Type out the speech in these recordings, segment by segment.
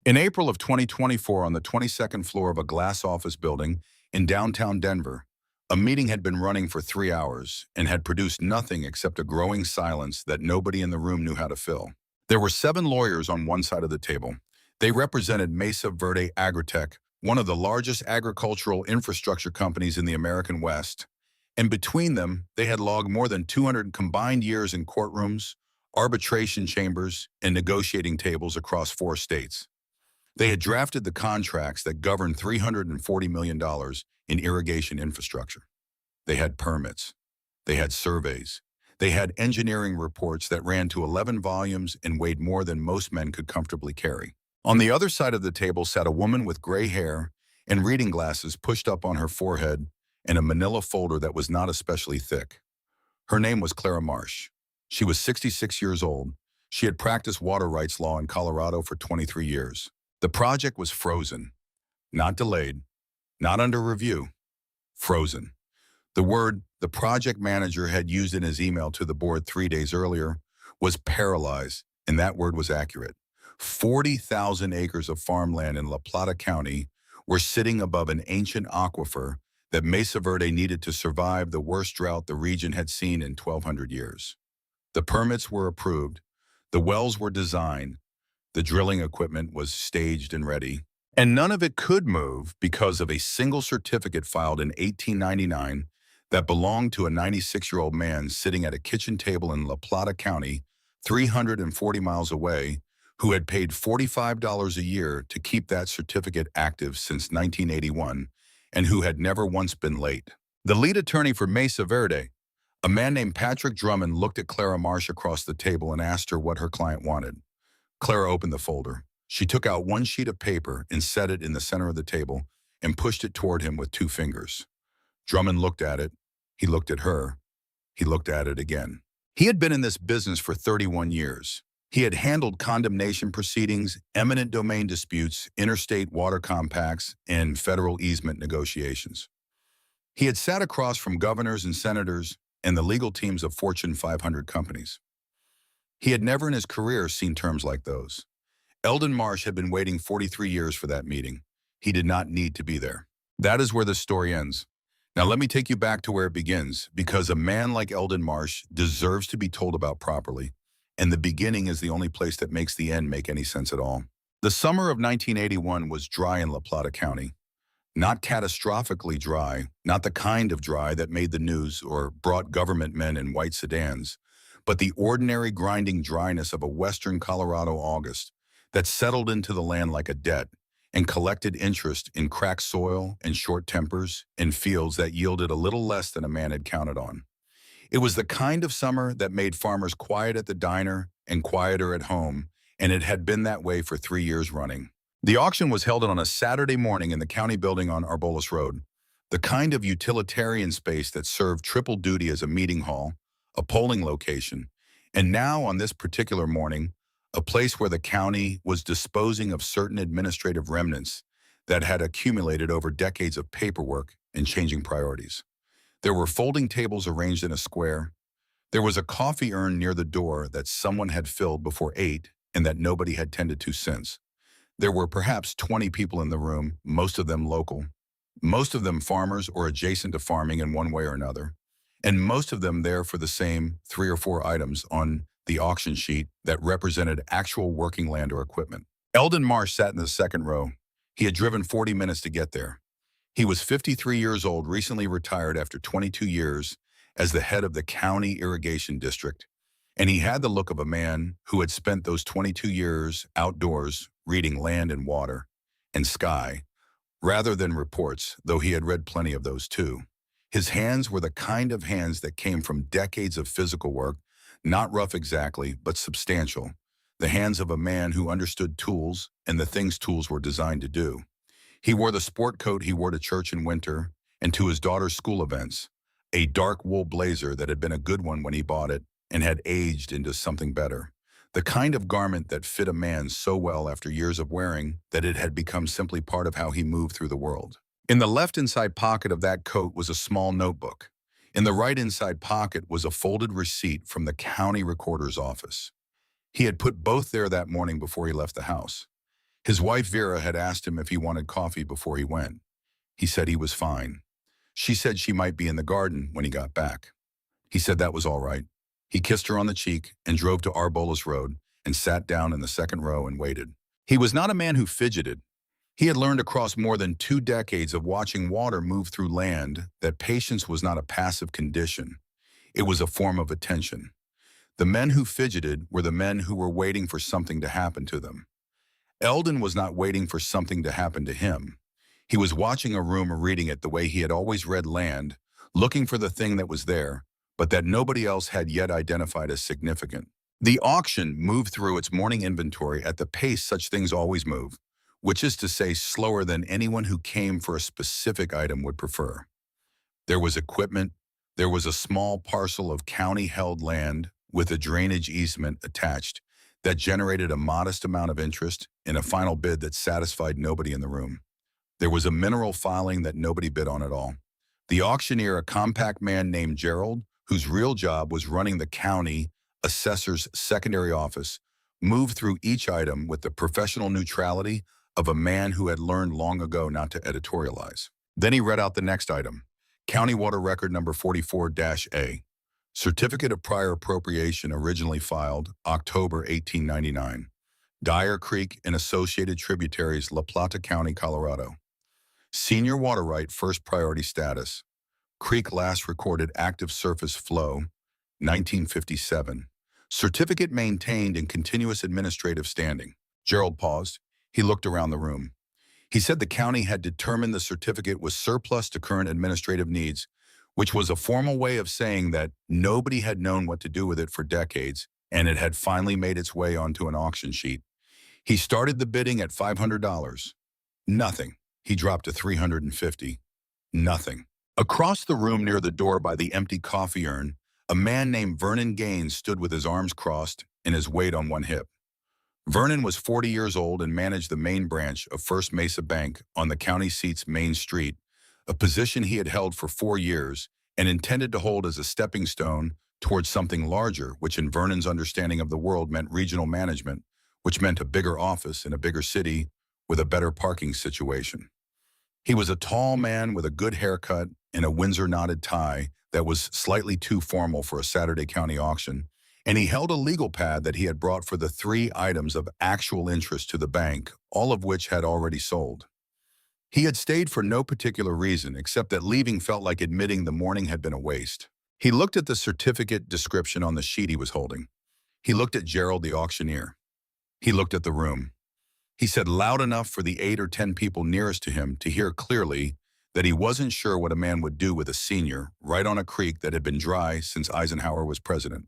In April of 2024, on the 22nd floor of a glass office building in downtown Denver, a meeting had been running for 3 hours and had produced nothing except a growing silence that nobody in the room knew how to fill. There were 7 lawyers on one side of the table. They represented Mesa Verde Agritech, one of the largest agricultural infrastructure companies in the American West. And between them, they had logged more than 200 combined years in courtrooms, arbitration chambers, and negotiating tables across 4 states. They had drafted the contracts that governed $340 million in irrigation infrastructure. They had permits. They had surveys. They had engineering reports that ran to 11 volumes and weighed more than most men could comfortably carry. On the other side of the table sat a woman with gray hair and reading glasses pushed up on her forehead and a manila folder that was not especially thick. Her name was Clara Marsh. She was 66 years old. She had practiced water rights law in Colorado for 23 years. The project was frozen, not delayed, not under review, frozen. The word the project manager had used in his email to the board 3 days earlier was paralyzed, and that word was accurate. 40,000 acres of farmland in La Plata County were sitting above an ancient aquifer that Mesa Verde needed to survive the worst drought the region had seen in 1,200 years. The permits were approved, the wells were designed, the drilling equipment was staged and ready, and none of it could move because of a single certificate filed in 1899 that belonged to a 96-year-old man sitting at a kitchen table in La Plata County, 340 miles away, who had paid $45 a year to keep that certificate active since 1981 and who had never once been late. The lead attorney for Mesa Verde, a man named Patrick Drummond, looked at Clara Marsh across the table and asked her what her client wanted. Clara opened the folder. She took out one sheet of paper and set it in the center of the table and pushed it toward him with 2 fingers. Drummond looked at it. He looked at her. He looked at it again. He had been in this business for 31 years. He had handled condemnation proceedings, eminent domain disputes, interstate water compacts, and federal easement negotiations. He had sat across from governors and senators and the legal teams of Fortune 500 companies. He had never in his career seen terms like those. Eldon Marsh had been waiting 43 years for that meeting. He did not need to be there. That is where the story ends. Now let me take you back to where it begins, because a man like Eldon Marsh deserves to be told about properly, and the beginning is the only place that makes the end make any sense at all. The summer of 1981 was dry in La Plata County. Not catastrophically dry, not the kind of dry that made the news or brought government men in white sedans, but the ordinary grinding dryness of a western Colorado August that settled into the land like a debt and collected interest in cracked soil and short tempers in fields that yielded a little less than a man had counted on. It was the kind of summer that made farmers quiet at the diner and quieter at home, and it had been that way for 3 years running. The auction was held on a Saturday morning in the county building on Arboles Road, the kind of utilitarian space that served triple duty as a meeting hall, a polling location, and now on this particular morning, a place where the county was disposing of certain administrative remnants that had accumulated over decades of paperwork and changing priorities. There were folding tables arranged in a square. There was a coffee urn near the door that someone had filled before 8 and that nobody had tended to since. There were perhaps 20 people in the room, most of them local, most of them farmers or adjacent to farming in one way or another, and most of them there for the same 3 or 4 items on the auction sheet that represented actual working land or equipment. Eldon Marsh sat in the second row. He had driven 40 minutes to get there. He was 53 years old, recently retired after 22 years as the head of the county irrigation district, and he had the look of a man who had spent those 22 years outdoors reading Land and Water and Sky, rather than reports, though he had read plenty of those too. His hands were the kind of hands that came from decades of physical work, not rough exactly, but substantial. The hands of a man who understood tools and the things tools were designed to do. He wore the sport coat he wore to church in winter and to his daughter's school events, a dark wool blazer that had been a good one when he bought it and had aged into something better. The kind of garment that fit a man so well after years of wearing that it had become simply part of how he moved through the world. In the left inside pocket of that coat was a small notebook. In the right inside pocket was a folded receipt from the county recorder's office. He had put both there that morning before he left the house. His wife Vera had asked him if he wanted coffee before he went. He said he was fine. She said she might be in the garden when he got back. He said that was all right. He kissed her on the cheek and drove to Arboles Road and sat down in the second row and waited. He was not a man who fidgeted. He had learned across more than 2 decades of watching water move through land that patience was not a passive condition. It was a form of attention. The men who fidgeted were the men who were waiting for something to happen to them. Eldon was not waiting for something to happen to him. He was watching a room or reading it the way he had always read land, looking for the thing that was there, but that nobody else had yet identified as significant. The auction moved through its morning inventory at the pace such things always move, which is to say slower than anyone who came for a specific item would prefer. There was equipment. There was a small parcel of county-held land with a drainage easement attached that generated a modest amount of interest in a final bid that satisfied nobody in the room. There was a mineral filing that nobody bid on at all. The auctioneer, a compact man named Gerald, whose real job was running the county assessor's secondary office, moved through each item with the professional neutrality of a man who had learned long ago not to editorialize. Then he read out the next item, County Water Record number 44-A, Certificate of Prior Appropriation originally filed October 1899, Dyer Creek and associated tributaries, La Plata County, Colorado. Senior water right first priority status. Creek last recorded active surface flow, 1957. Certificate maintained in continuous administrative standing. Gerald paused. He looked around the room. He said the county had determined the certificate was surplus to current administrative needs, which was a formal way of saying that nobody had known what to do with it for decades, and it had finally made its way onto an auction sheet. He started the bidding at $500. Nothing. He dropped to $350. Nothing. Across the room near the door by the empty coffee urn, a man named Vernon Gaines stood with his arms crossed and his weight on one hip. Vernon was 40 years old and managed the main branch of First Mesa Bank on the county seat's Main Street, a position he had held for 4 years and intended to hold as a stepping stone towards something larger, which in Vernon's understanding of the world meant regional management, which meant a bigger office in a bigger city with a better parking situation. He was a tall man with a good haircut and a Windsor knotted tie that was slightly too formal for a Saturday county auction, and he held a legal pad that he had brought for the 3 items of actual interest to the bank, all of which had already sold. He had stayed for no particular reason except that leaving felt like admitting the morning had been a waste. He looked at the certificate description on the sheet he was holding. He looked at Gerald, the auctioneer. He looked at the room. He said loud enough for the 8 or 10 people nearest to him to hear clearly that he wasn't sure what a man would do with a senior right on a creek that had been dry since Eisenhower was president.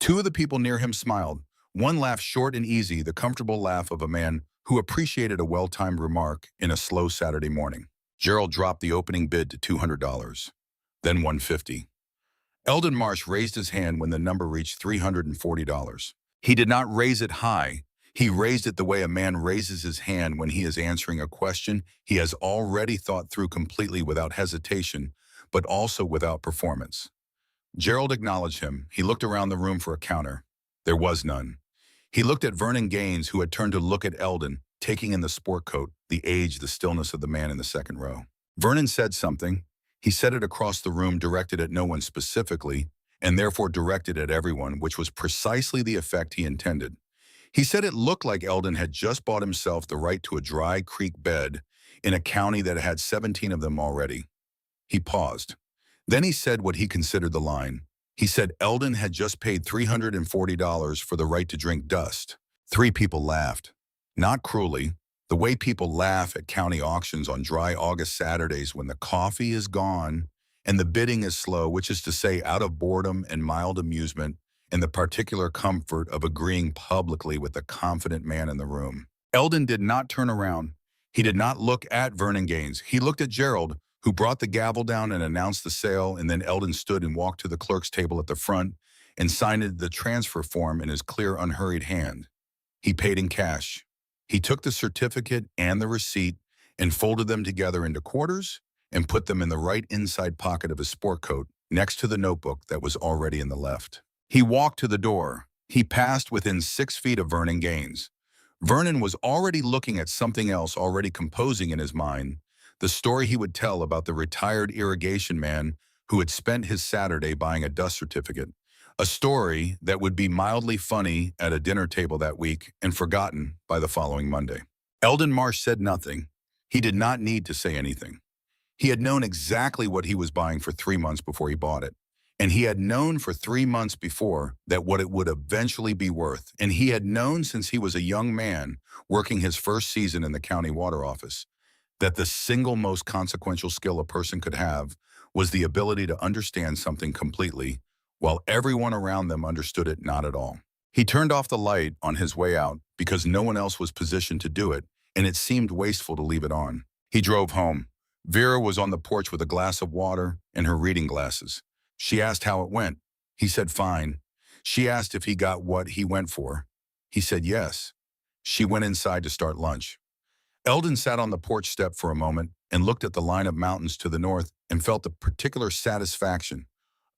2 of the people near him smiled. One laughed short and easy, the comfortable laugh of a man who appreciated a well-timed remark in a slow Saturday morning. Gerald dropped the opening bid to $200, then $150. Eldon Marsh raised his hand when the number reached $340. He did not raise it high. He raised it the way a man raises his hand when he is answering a question he has already thought through completely without hesitation, but also without performance. Gerald acknowledged him. He looked around the room for a counter. There was none. He looked at Vernon Gaines, who had turned to look at Eldon, taking in the sport coat, the age, the stillness of the man in the second row. Vernon said something. He said it across the room, directed at no one specifically, and therefore directed at everyone, which was precisely the effect he intended. He said it looked like Eldon had just bought himself the right to a dry creek bed in a county that had 17 of them already. He paused. Then he said what he considered the line. He said Eldon had just paid $340 for the right to drink dust. 3 people laughed. Not cruelly, the way people laugh at county auctions on dry August Saturdays when the coffee is gone and the bidding is slow, which is to say out of boredom and mild amusement and the particular comfort of agreeing publicly with the confident man in the room. Eldon did not turn around. He did not look at Vernon Gaines. He looked at Gerald, who brought the gavel down and announced the sale, and then Eldon stood and walked to the clerk's table at the front and signed the transfer form in his clear, unhurried hand. He paid in cash. He took the certificate and the receipt and folded them together into quarters and put them in the right inside pocket of his sport coat next to the notebook that was already in the left. He walked to the door. He passed within 6 feet of Vernon Gaines. Vernon was already looking at something else already composing in his mind, the story he would tell about the retired irrigation man who had spent his Saturday buying a dust certificate. A story that would be mildly funny at a dinner table that week and forgotten by the following Monday. Eldon Marsh said nothing. He did not need to say anything. He had known exactly what he was buying for 3 months before he bought it. And he had known for 3 months before that what it would eventually be worth. And he had known since he was a young man working his first season in the county water office that the single most consequential skill a person could have was the ability to understand something completely while everyone around them understood it not at all. He turned off the light on his way out because no one else was positioned to do it, and it seemed wasteful to leave it on. He drove home. Vera was on the porch with a glass of water and her reading glasses. She asked how it went. He said fine. She asked if he got what he went for. He said yes. She went inside to start lunch. Eldon sat on the porch step for a moment and looked at the line of mountains to the north and felt the particular satisfaction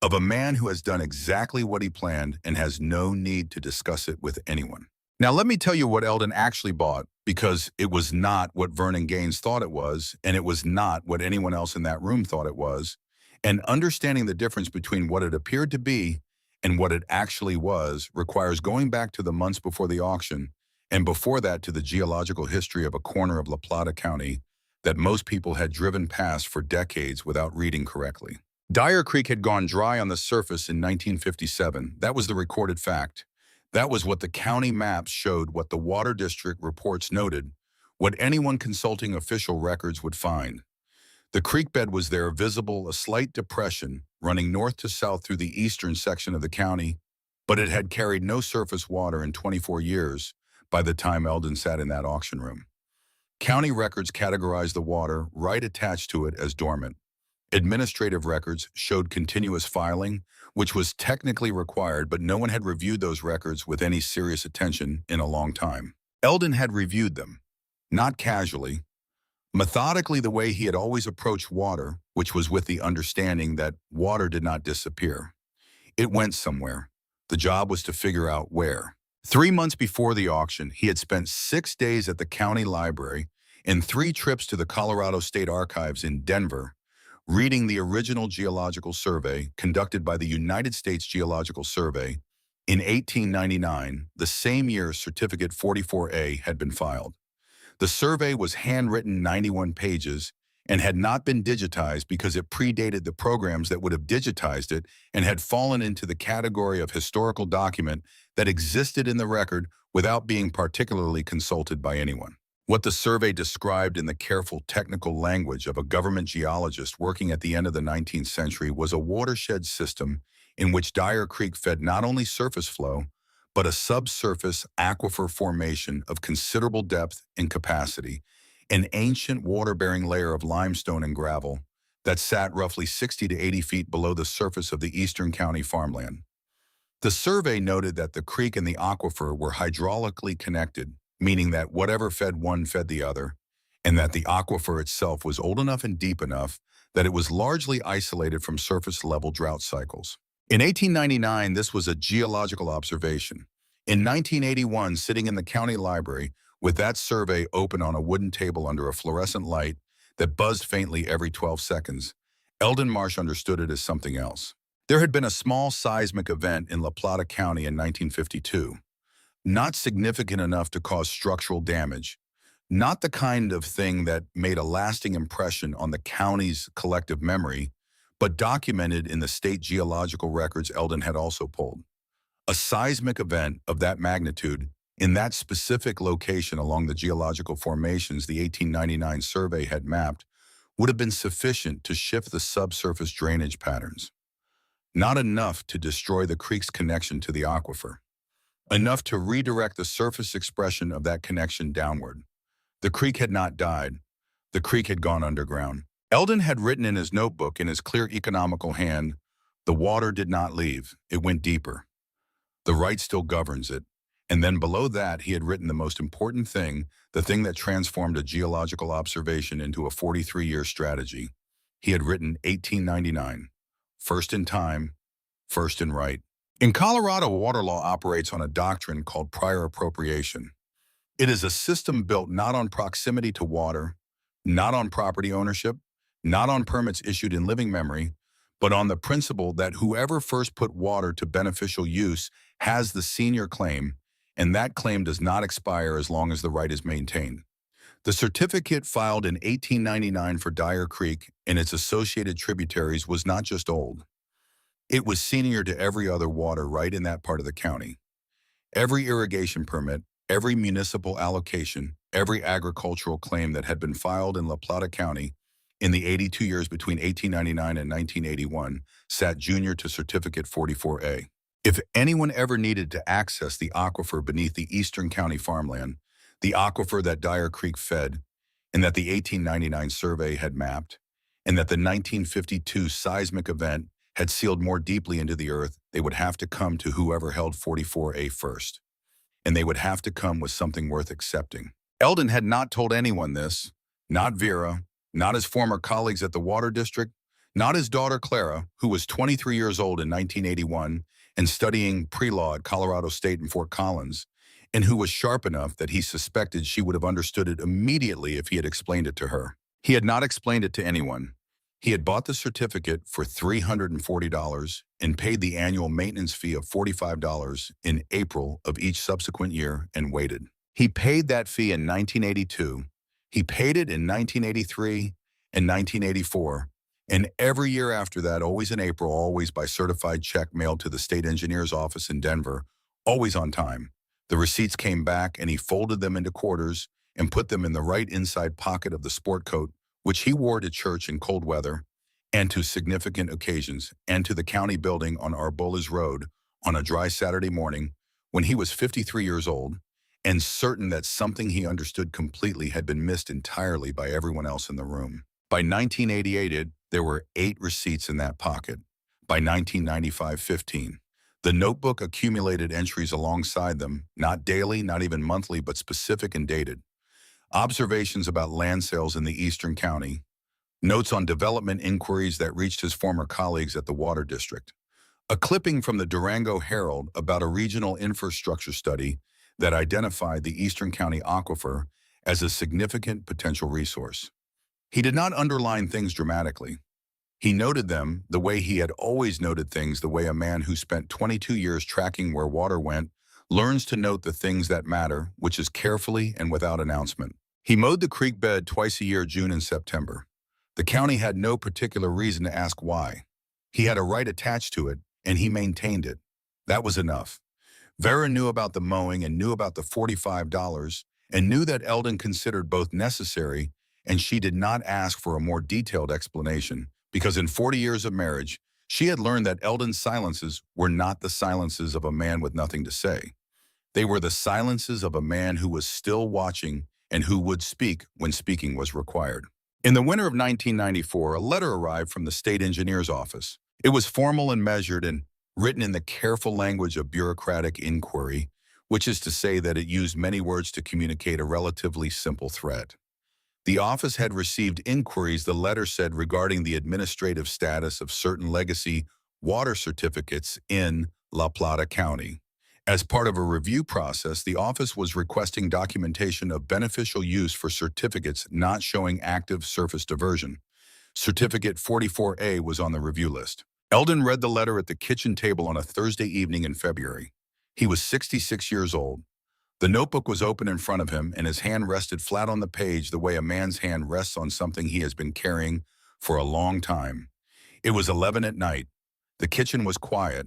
of a man who has done exactly what he planned and has no need to discuss it with anyone. Now let me tell you what Eldon actually bought, because it was not what Vernon Gaines thought it was, and it was not what anyone else in that room thought it was. And understanding the difference between what it appeared to be and what it actually was requires going back to the months before the auction, and before that to the geological history of a corner of La Plata County that most people had driven past for decades without reading correctly. Dyer Creek had gone dry on the surface in 1957. That was the recorded fact. That was what the county maps showed, what the Water District reports noted, what anyone consulting official records would find. The creek bed was there, visible, a slight depression running north to south through the eastern section of the county, but it had carried no surface water in 24 years by the time Eldon sat in that auction room. County records categorized the water right attached to it as dormant. Administrative records showed continuous filing, which was technically required, but no one had reviewed those records with any serious attention in a long time. Eldon had reviewed them, not casually, methodically, the way he had always approached water, which was with the understanding that water did not disappear. It went somewhere. The job was to figure out where. 3 months before the auction, he had spent 6 days at the county library and 3 trips to the Colorado State Archives in Denver, reading the original geological survey conducted by the United States Geological Survey in 1899, the same year Certificate 44A had been filed. The survey was handwritten 91 pages and had not been digitized because it predated the programs that would have digitized it and had fallen into the category of historical document that existed in the record without being particularly consulted by anyone. What the survey described in the careful technical language of a government geologist working at the end of the 19th century was a watershed system in which Dyer Creek fed not only surface flow, but a subsurface aquifer formation of considerable depth and capacity, an ancient water-bearing layer of limestone and gravel that sat roughly 60 to 80 feet below the surface of the eastern county farmland. The survey noted that the creek and the aquifer were hydraulically connected, meaning that whatever fed one fed the other, and that the aquifer itself was old enough and deep enough that it was largely isolated from surface-level drought cycles. In 1899, this was a geological observation. In 1981, sitting in the county library with that survey open on a wooden table under a fluorescent light that buzzed faintly every 12 seconds, Eldon Marsh understood it as something else. There had been a small seismic event in La Plata County in 1952. Not significant enough to cause structural damage, not the kind of thing that made a lasting impression on the county's collective memory, but documented in the state geological records Eldon had also pulled. A seismic event of that magnitude in that specific location along the geological formations the 1899 survey had mapped would have been sufficient to shift the subsurface drainage patterns. Not enough to destroy the creek's connection to the aquifer. Enough to redirect the surface expression of that connection downward. The creek had not died. The creek had gone underground. Eldon had written in his notebook in his clear economical hand, "The water did not leave, it went deeper. The right still governs it." And then below that, he had written the most important thing, the thing that transformed a geological observation into a 43-year strategy. He had written 1899, first in time, first in right. In Colorado, water law operates on a doctrine called prior appropriation. It is a system built not on proximity to water, not on property ownership, not on permits issued in living memory, but on the principle that whoever first put water to beneficial use has the senior claim, and that claim does not expire as long as the right is maintained. The certificate filed in 1899 for Dyer Creek and its associated tributaries was not just old. It was senior to every other water right in that part of the county. Every irrigation permit, every municipal allocation, every agricultural claim that had been filed in La Plata County in the 82 years between 1899 and 1981 sat junior to Certificate 44A. If anyone ever needed to access the aquifer beneath the eastern county farmland, the aquifer that Dyer Creek fed, and that the 1899 survey had mapped, and that the 1952 seismic event had sealed more deeply into the earth, they would have to come to whoever held 44A first. And they would have to come with something worth accepting. Eldon had not told anyone this, not Vera, not his former colleagues at the Water District, not his daughter Clara, who was 23 years old in 1981 and studying pre-law at Colorado State in Fort Collins, and who was sharp enough that he suspected she would have understood it immediately if he had explained it to her. He had not explained it to anyone. He had bought the certificate for $340 and paid the annual maintenance fee of $45 in April of each subsequent year and waited. He paid that fee in 1982. He paid it in 1983 and 1984, and every year after that, always in April, always by certified check mailed to the state engineer's office in Denver, always on time. The receipts came back and he folded them into quarters and put them in the right inside pocket of the sport coat, which he wore to church in cold weather and to significant occasions, and to the county building on Arboles Road on a dry Saturday morning when he was 53 years old and certain that something he understood completely had been missed entirely by everyone else in the room. By 1988, there were 8 receipts in that pocket. By 1995, 15. The notebook accumulated entries alongside them, not daily, not even monthly, but specific and dated. Observations about land sales in the Eastern County, notes on development inquiries that reached his former colleagues at the Water District, a clipping from the Durango Herald about a regional infrastructure study that identified the Eastern County aquifer as a significant potential resource. He did not underline things dramatically. He noted them the way he had always noted things, the way a man who spent 22 years tracking where water went learns to note the things that matter, which is carefully and without announcement. He mowed the creek bed twice a year, June and September. The county had no particular reason to ask why. He had a right attached to it, and he maintained it. That was enough. Vera knew about the mowing and knew about the $45 and knew that Eldon considered both necessary, and she did not ask for a more detailed explanation because in 40 years of marriage, she had learned that Eldon's silences were not the silences of a man with nothing to say. They were the silences of a man who was still watching and who would speak when speaking was required. In the winter of 1994, a letter arrived from the state engineer's office. It was formal and measured and written in the careful language of bureaucratic inquiry, which is to say that it used many words to communicate a relatively simple threat. The office had received inquiries, the letter said, regarding the administrative status of certain legacy water certificates in La Plata County. As part of a review process, the office was requesting documentation of beneficial use for certificates not showing active surface diversion. Certificate 44A was on the review list. Eldon read the letter at the kitchen table on a Thursday evening in February. He was 66 years old. The notebook was open in front of him, and his hand rested flat on the page the way a man's hand rests on something he has been carrying for a long time. It was 11 at night. The kitchen was quiet.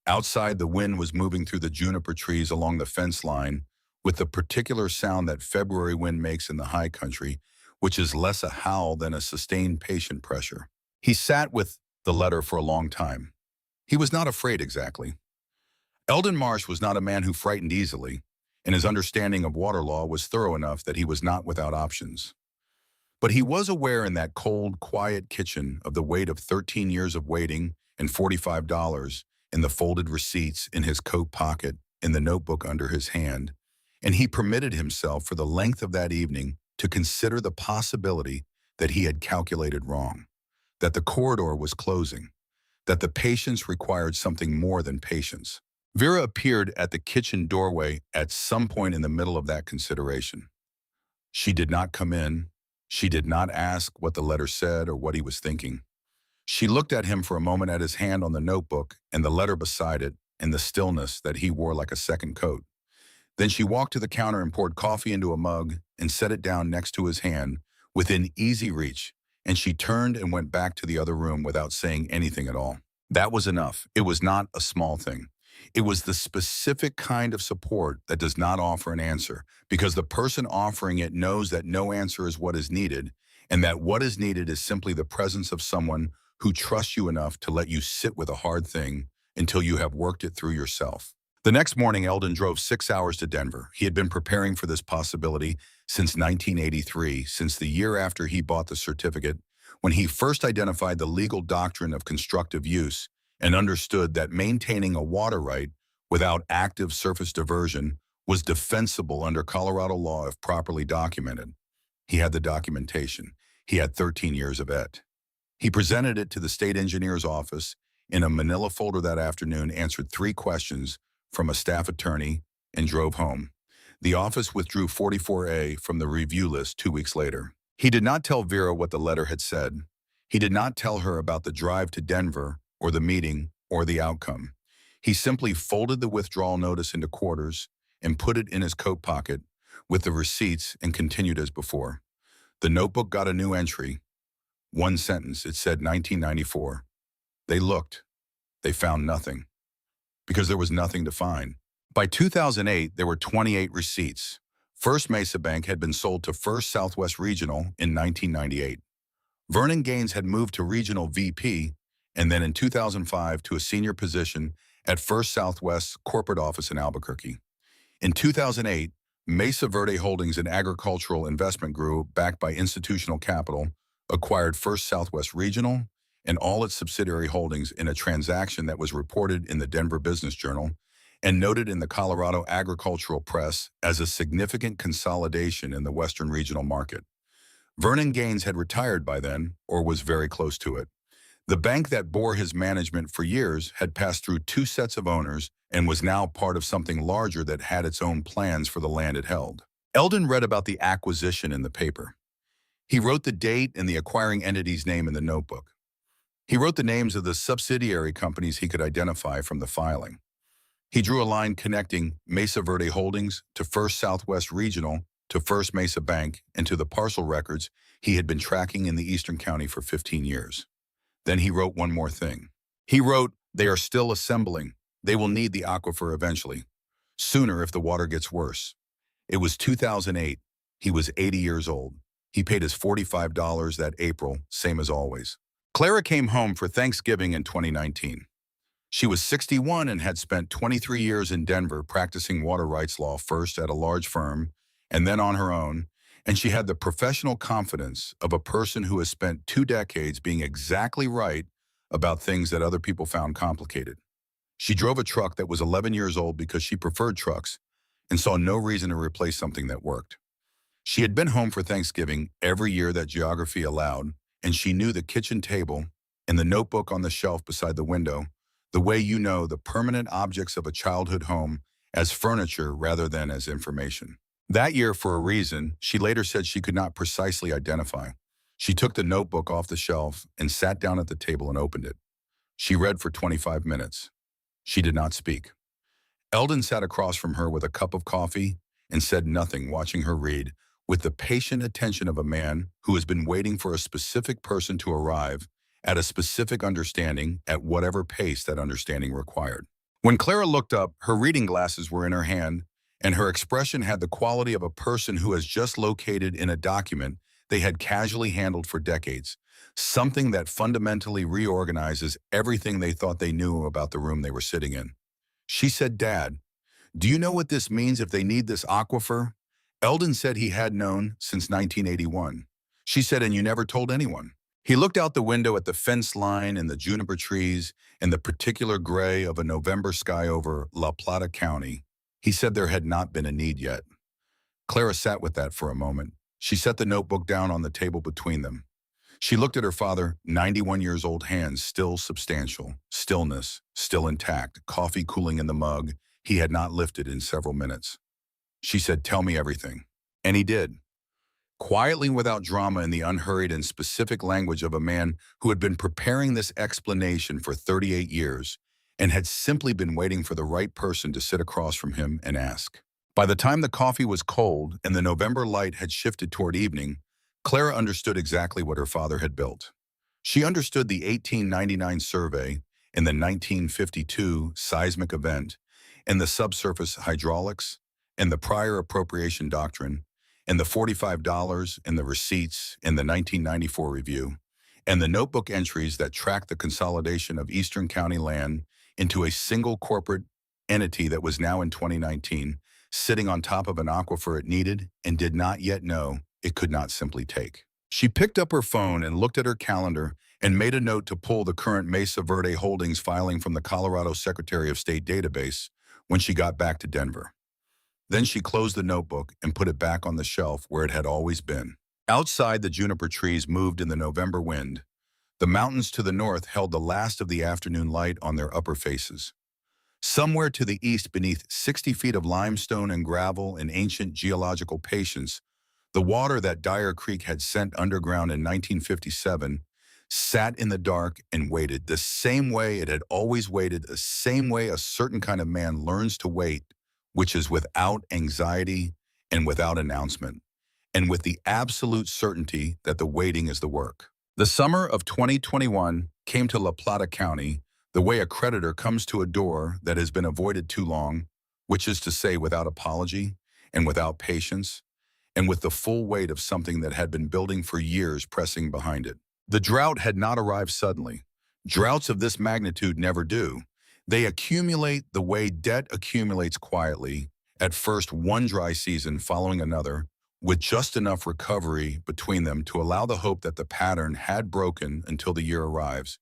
Outside, the wind was moving through the juniper trees along the fence line with the particular sound that February wind makes in the high country, which is less a howl than a sustained patient pressure. He sat with the letter for a long time. He was not afraid exactly. Eldon Marsh was not a man who frightened easily, and his understanding of water law was thorough enough that he was not without options. But he was aware in that cold, quiet kitchen of the weight of 13 years of waiting and $45 in the folded receipts in his coat pocket, in the notebook under his hand, and he permitted himself for the length of that evening to consider the possibility that he had calculated wrong, that the corridor was closing, that the patience required something more than patience. Vera appeared at the kitchen doorway at some point in the middle of that consideration. She did not come in. She did not ask what the letter said or what he was thinking. She looked at him for a moment at his hand on the notebook and the letter beside it and the stillness that he wore like a second coat. Then she walked to the counter and poured coffee into a mug and set it down next to his hand within easy reach, and she turned and went back to the other room without saying anything at all. That was enough. It was not a small thing. It was the specific kind of support that does not offer an answer, because the person offering it knows that no answer is what is needed, and that what is needed is simply the presence of someone who trusts you enough to let you sit with a hard thing until you have worked it through yourself. The next morning, Eldon drove 6 hours to Denver. He had been preparing for this possibility since 1983, since the year after he bought the certificate, when he first identified the legal doctrine of constructive use and understood that maintaining a water right without active surface diversion was defensible under Colorado law if properly documented. He had the documentation. He had 13 years of it. He presented it to the state engineer's office in a manila folder that afternoon, answered 3 questions from a staff attorney, and drove home. The office withdrew 44A from the review list 2 weeks later. He did not tell Vera what the letter had said. He did not tell her about the drive to Denver or the meeting or the outcome. He simply folded the withdrawal notice into quarters and put it in his coat pocket with the receipts and continued as before. The notebook got a new entry. 1 sentence. It said 1994. They looked. They found nothing. Because there was nothing to find. By 2008, there were 28 receipts. First Mesa Bank had been sold to First Southwest Regional in 1998. Vernon Gaines had moved to Regional VP, and then in 2005 to a senior position at First Southwest's corporate office in Albuquerque. In 2008, Mesa Verde Holdings, an agricultural investment group backed by institutional capital, acquired First Southwest Regional and all its subsidiary holdings in a transaction that was reported in the Denver Business Journal and noted in the Colorado Agricultural Press as a significant consolidation in the Western regional market. Vernon Gaines had retired by then, or was very close to it. The bank that bore his management for years had passed through 2 sets of owners and was now part of something larger that had its own plans for the land it held. Eldon read about the acquisition in the paper. He wrote the date and the acquiring entity's name in the notebook. He wrote the names of the subsidiary companies he could identify from the filing. He drew a line connecting Mesa Verde Holdings to First Southwest Regional to First Mesa Bank and to the parcel records he had been tracking in the Eastern County for 15 years. Then he wrote one more thing. He wrote, "They are still assembling. They will need the aquifer eventually. Sooner if the water gets worse." It was 2008. He was 80 years old. He paid his $45 that April, same as always. Clara came home for Thanksgiving in 2019. She was 61 and had spent 23 years in Denver practicing water rights law, first at a large firm and then on her own, and she had the professional confidence of a person who has spent 2 decades being exactly right about things that other people found complicated. She drove a truck that was 11 years old because she preferred trucks and saw no reason to replace something that worked. She had been home for Thanksgiving every year that geography allowed, and she knew the kitchen table and the notebook on the shelf beside the window, the way you know the permanent objects of a childhood home, as furniture rather than as information. That year, for a reason she later said she could not precisely identify, she took the notebook off the shelf and sat down at the table and opened it. She read for 25 minutes. She did not speak. Eldon sat across from her with a cup of coffee and said nothing, watching her read, with the patient attention of a man who has been waiting for a specific person to arrive at a specific understanding at whatever pace that understanding required. When Clara looked up, her reading glasses were in her hand, and her expression had the quality of a person who has just located in a document they had casually handled for decades, something that fundamentally reorganizes everything they thought they knew about the room they were sitting in. She said, "Dad, do you know what this means if they need this aquifer?" Eldon said he had known since 1981. She said, "And you never told anyone?" He looked out the window at the fence line and the juniper trees and the particular gray of a November sky over La Plata County. He said there had not been a need yet. Clara sat with that for a moment. She set the notebook down on the table between them. She looked at her father, 91 years old, hands still substantial, stillness still intact, coffee cooling in the mug he had not lifted in several minutes. She said, "Tell me everything." And he did, quietly, without drama, in the unhurried and specific language of a man who had been preparing this explanation for 38 years and had simply been waiting for the right person to sit across from him and ask. By the time the coffee was cold and the November light had shifted toward evening, Clara understood exactly what her father had built. She understood the 1899 survey and the 1952 seismic event and the subsurface hydraulics and the prior appropriation doctrine and the $45 and the receipts in the 1994 review and the notebook entries that tracked the consolidation of Eastern County land into a single corporate entity that was now in 2019 sitting on top of an aquifer it needed and did not yet know it could not simply take. She picked up her phone and looked at her calendar and made a note to pull the current Mesa Verde Holdings filing from the Colorado Secretary of State database when she got back to Denver. Then she closed the notebook and put it back on the shelf where it had always been. Outside, the juniper trees moved in the November wind. The mountains to the north held the last of the afternoon light on their upper faces. Somewhere to the east, beneath 60 feet of limestone and gravel in ancient geological patience, the water that Dyer Creek had sent underground in 1957 sat in the dark and waited the same way it had always waited, the same way a certain kind of man learns to wait, which is without anxiety and without announcement, and with the absolute certainty that the waiting is the work. The summer of 2021 came to La Plata County the way a creditor comes to a door that has been avoided too long, which is to say without apology and without patience, and with the full weight of something that had been building for years pressing behind it. The drought had not arrived suddenly. Droughts of this magnitude never do. They accumulate the way debt accumulates quietly, at first one dry season following another, with just enough recovery between them to allow the hope that the pattern had broken until the year arrives.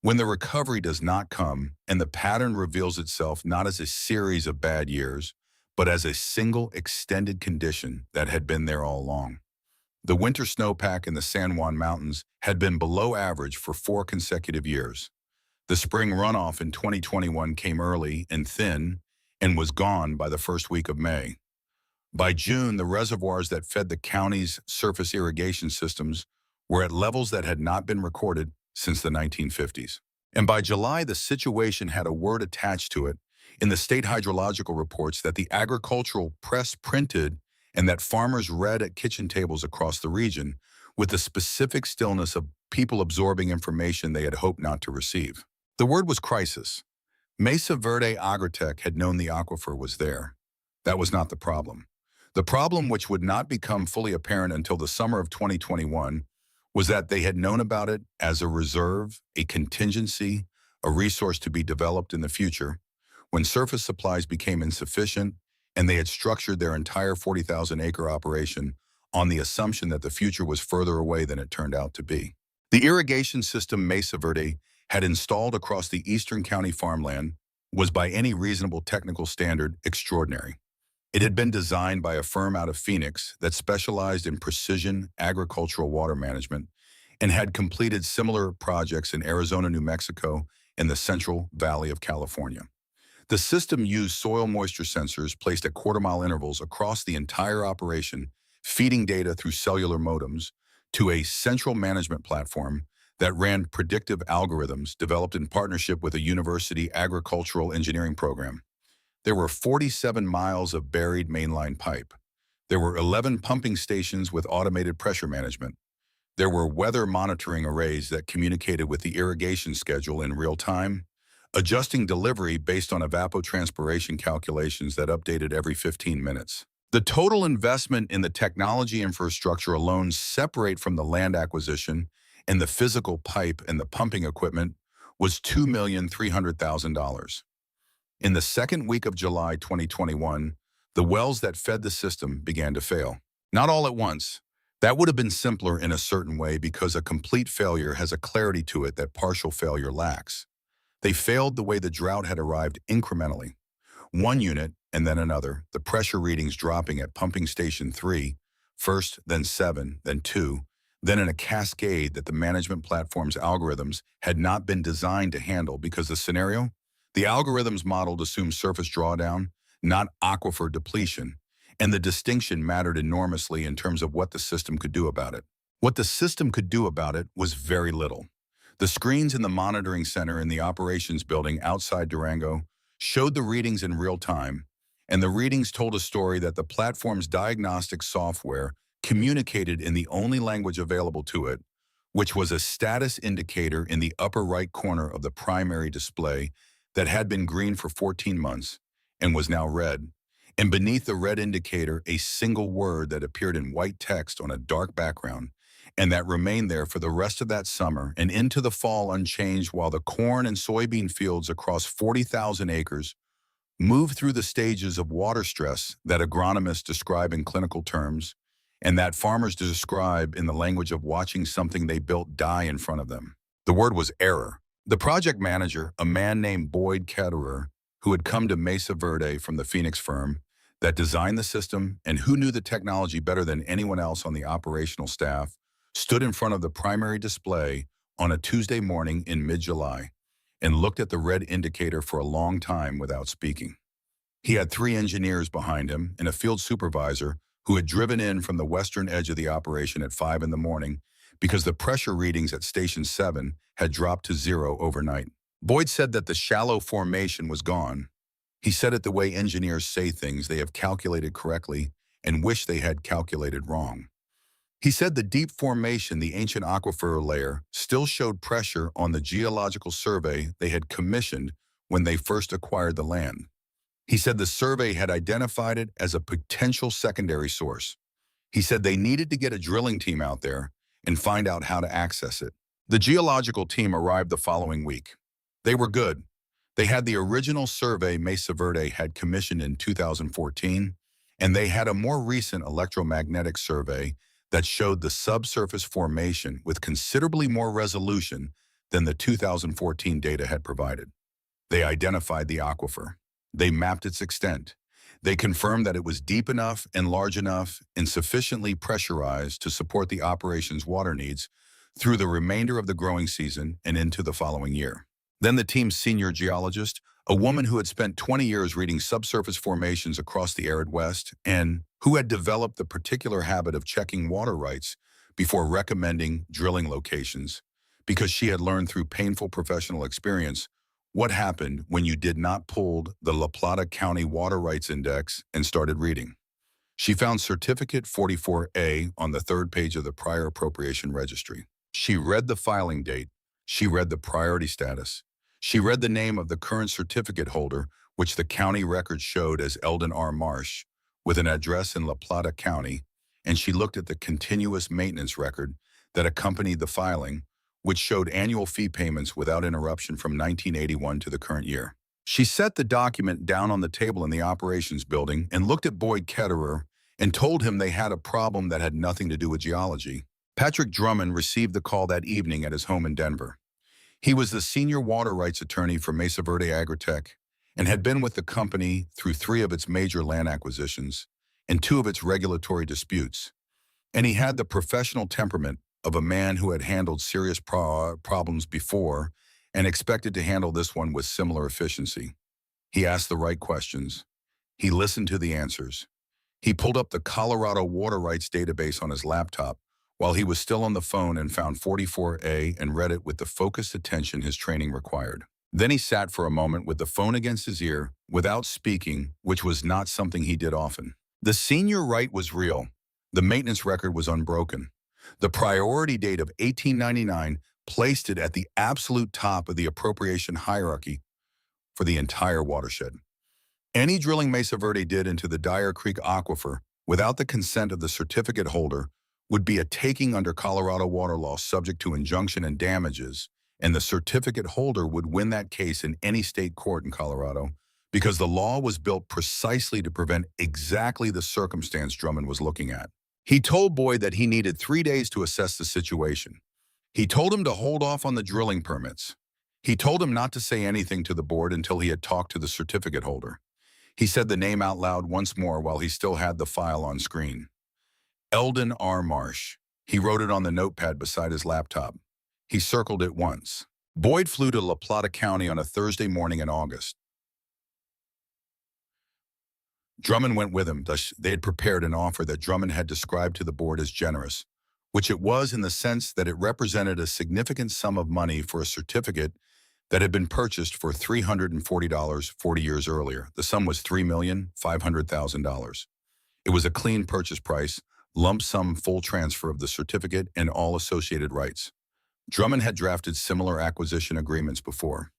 When the recovery does not come and the pattern reveals itself not as a series of bad years, but as a single extended condition that had been there all along. The winter snowpack in the San Juan Mountains had been below average for 4 consecutive years. The spring runoff in 2021 came early and thin and was gone by the first week of May. By June, the reservoirs that fed the county's surface irrigation systems were at levels that had not been recorded since the 1950s. And by July, the situation had a word attached to it in the state hydrological reports that the agricultural press printed and that farmers read at kitchen tables across the region, with the specific stillness of people absorbing information they had hoped not to receive. The word was crisis. Mesa Verde Agrotech had known the aquifer was there. That was not the problem. The problem, which would not become fully apparent until the summer of 2021, was that they had known about it as a reserve, a contingency, a resource to be developed in the future, when surface supplies became insufficient, and they had structured their entire 40,000-acre operation on the assumption that the future was further away than it turned out to be. The irrigation system Mesa Verde had installed across the Eastern County farmland was, by any reasonable technical standard, extraordinary. It had been designed by a firm out of Phoenix that specialized in precision agricultural water management and had completed similar projects in Arizona, New Mexico, and the Central Valley of California. The system used soil moisture sensors placed at quarter-mile intervals across the entire operation, feeding data through cellular modems to a central management platform that ran predictive algorithms developed in partnership with a university agricultural engineering program. There were 47 miles of buried mainline pipe. There were 11 pumping stations with automated pressure management. There were weather monitoring arrays that communicated with the irrigation schedule in real time, adjusting delivery based on evapotranspiration calculations that updated every 15 minutes. The total investment in the technology infrastructure alone, separate from the land acquisition and the physical pipe and the pumping equipment, was $2,300,000. In the second week of July 2021, the wells that fed the system began to fail. Not all at once. That would have been simpler in a certain way because a complete failure has a clarity to it that partial failure lacks. They failed the way the drought had arrived, incrementally. One unit and then another, the pressure readings dropping at pumping station 3, first, then 7, then 2, then in a cascade that the management platform's algorithms had not been designed to handle because the algorithm's modeled assumed surface drawdown, not aquifer depletion, and the distinction mattered enormously in terms of what the system could do about it. What the system could do about it was very little. The screens in the monitoring center in the operations building outside Durango showed the readings in real time, and the readings told a story that the platform's diagnostic software communicated in the only language available to it, which was a status indicator in the upper right corner of the primary display that had been green for 14 months and was now red, and beneath the red indicator a single word that appeared in white text on a dark background, and that remained there for the rest of that summer and into the fall unchanged while the corn and soybean fields across 40,000 acres moved through the stages of water stress that agronomists describe in clinical terms and that farmers describe in the language of watching something they built die in front of them. The word was error. The project manager, a man named Boyd Ketterer, who had come to Mesa Verde from the Phoenix firm that designed the system and who knew the technology better than anyone else on the operational staff, stood in front of the primary display on a Tuesday morning in mid-July and looked at the red indicator for a long time without speaking. He had 3 engineers behind him and a field supervisor who had driven in from the western edge of the operation at 5 in the morning because the pressure readings at Station 7 had dropped to 0 overnight. Boyd said that the shallow formation was gone. He said it the way engineers say things they have calculated correctly and wish they had calculated wrong. He said the deep formation, the ancient aquifer layer, still showed pressure on the geological survey they had commissioned when they first acquired the land. He said the survey had identified it as a potential secondary source. He said they needed to get a drilling team out there and find out how to access it. The geological team arrived the following week. They were good. They had the original survey Mesa Verde had commissioned in 2014, and they had a more recent electromagnetic survey that showed the subsurface formation with considerably more resolution than the 2014 data had provided. They identified the aquifer. They mapped its extent. They confirmed that it was deep enough and large enough and sufficiently pressurized to support the operation's water needs through the remainder of the growing season and into the following year. Then the team's senior geologist, a woman who had spent 20 years reading subsurface formations across the arid West and who had developed the particular habit of checking water rights before recommending drilling locations because she had learned through painful professional experience what happened when you did not pull the La Plata County Water Rights Index and started reading. She found Certificate 44A on the 3rd page of the prior appropriation registry. She read the filing date. She read the priority status. She read the name of the current certificate holder, which the county record showed as Eldon R. Marsh, with an address in La Plata County, and she looked at the continuous maintenance record that accompanied the filing, which showed annual fee payments without interruption from 1981 to the current year. She set the document down on the table in the operations building and looked at Boyd Ketterer and told him they had a problem that had nothing to do with geology. Patrick Drummond received the call that evening at his home in Denver. He was the senior water rights attorney for Mesa Verde Agritech and had been with the company through 3 of its major land acquisitions and 2 of its regulatory disputes. And he had the professional temperament of a man who had handled serious problems before and expected to handle this one with similar efficiency. He asked the right questions. He listened to the answers. He pulled up the Colorado Water Rights database on his laptop while he was still on the phone and found 44A and read it with the focused attention his training required. Then he sat for a moment with the phone against his ear without speaking, which was not something he did often. The senior right was real. The maintenance record was unbroken. The priority date of 1899 placed it at the absolute top of the appropriation hierarchy for the entire watershed. Any drilling Mesa Verde did into the Dyer Creek Aquifer without the consent of the certificate holder would be a taking under Colorado water law subject to injunction and damages, and the certificate holder would win that case in any state court in Colorado because the law was built precisely to prevent exactly the circumstance Drummond was looking at. He told Boyd that he needed 3 days to assess the situation. He told him to hold off on the drilling permits. He told him not to say anything to the board until he had talked to the certificate holder. He said the name out loud once more while he still had the file on screen. Eldon R. Marsh. He wrote it on the notepad beside his laptop. He circled it once. Boyd flew to La Plata County on a Thursday morning in August. Drummond went with him. Thus, they had prepared an offer that Drummond had described to the board as generous, which it was in the sense that it represented a significant sum of money for a certificate that had been purchased for $340 40 years earlier. The sum was $3,500,000. It was a clean purchase price, lump sum full transfer of the certificate and all associated rights. Drummond had drafted similar acquisition agreements before.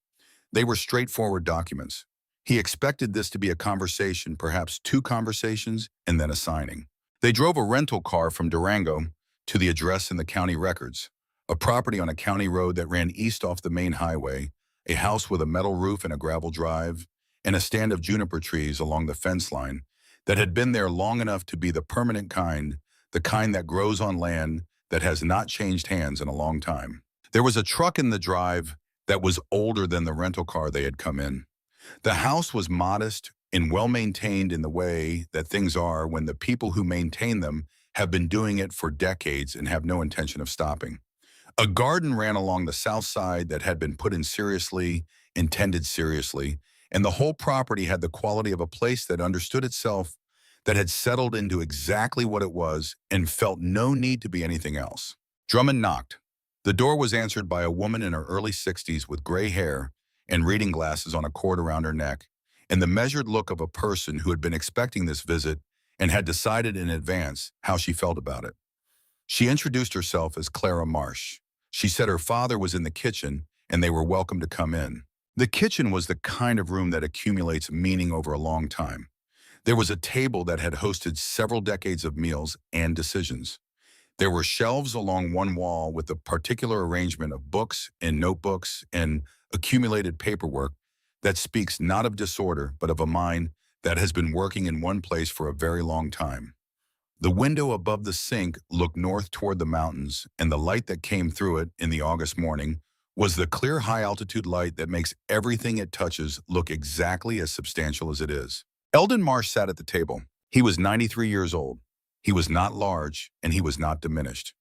They were straightforward documents. He expected this to be a conversation, perhaps two conversations, and then a signing. They drove a rental car from Durango to the address in the county records, a property on a county road that ran east off the main highway, a house with a metal roof and a gravel drive, and a stand of juniper trees along the fence line that had been there long enough to be the permanent kind, the kind that grows on land that has not changed hands in a long time. There was a truck in the drive that was older than the rental car they had come in. The house was modest and well-maintained in the way that things are when the people who maintain them have been doing it for decades and have no intention of stopping. A garden ran along the south side that had been put in seriously, intended seriously, and the whole property had the quality of a place that understood itself, that had settled into exactly what it was and felt no need to be anything else. Drummond knocked. The door was answered by a woman in her early 60s with gray hair and reading glasses on a cord around her neck, and the measured look of a person who had been expecting this visit and had decided in advance how she felt about it. She introduced herself as Clara Marsh. She said her father was in the kitchen and they were welcome to come in. The kitchen was the kind of room that accumulates meaning over a long time. There was a table that had hosted several decades of meals and decisions. There were shelves along one wall with a particular arrangement of books and notebooks and accumulated paperwork that speaks not of disorder but of a mind that has been working in one place for a very long time. The window above the sink looked north toward the mountains, and the light that came through it in the August morning was the clear high-altitude light that makes everything it touches look exactly as substantial as it is. Eldon Marsh sat at the table. He was 93 years old. He was not large, and he was not diminished.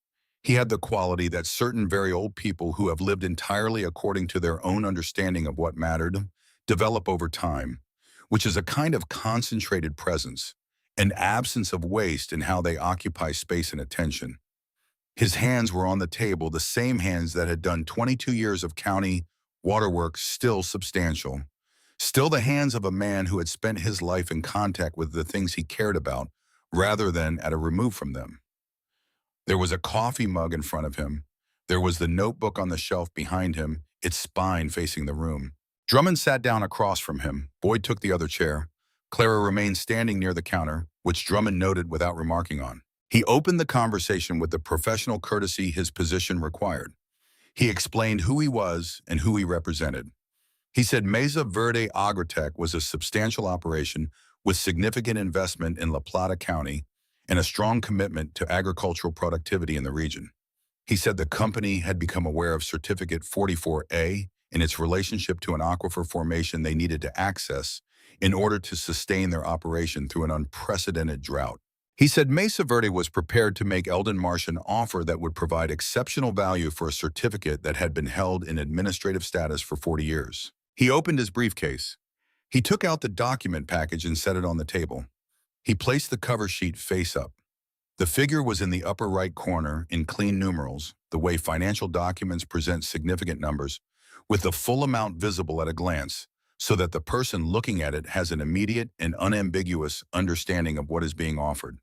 He had the quality that certain very old people who have lived entirely according to their own understanding of what mattered develop over time, which is a kind of concentrated presence, an absence of waste in how they occupy space and attention. His hands were on the table, the same hands that had done 22 years of county waterworks, still substantial. Still the hands of a man who had spent his life in contact with the things he cared about, rather than at a remove from them. There was a coffee mug in front of him. There was the notebook on the shelf behind him, its spine facing the room. Drummond sat down across from him. Boyd took the other chair. Clara remained standing near the counter, which Drummond noted without remarking on. He opened the conversation with the professional courtesy his position required. He explained who he was and who he represented. He said Mesa Verde Agritech was a substantial operation with significant investment in La Plata County and a strong commitment to agricultural productivity in the region. He said the company had become aware of Certificate 44A and its relationship to an aquifer formation they needed to access in order to sustain their operation through an unprecedented drought. He said Mesa Verde was prepared to make Eldon Marsh an offer that would provide exceptional value for a certificate that had been held in administrative status for 40 years. He opened his briefcase. He took out the document package and set it on the table. He placed the cover sheet face up. The figure was in the upper right corner in clean numerals, the way financial documents present significant numbers, with the full amount visible at a glance, so that the person looking at it has an immediate and unambiguous understanding of what is being offered.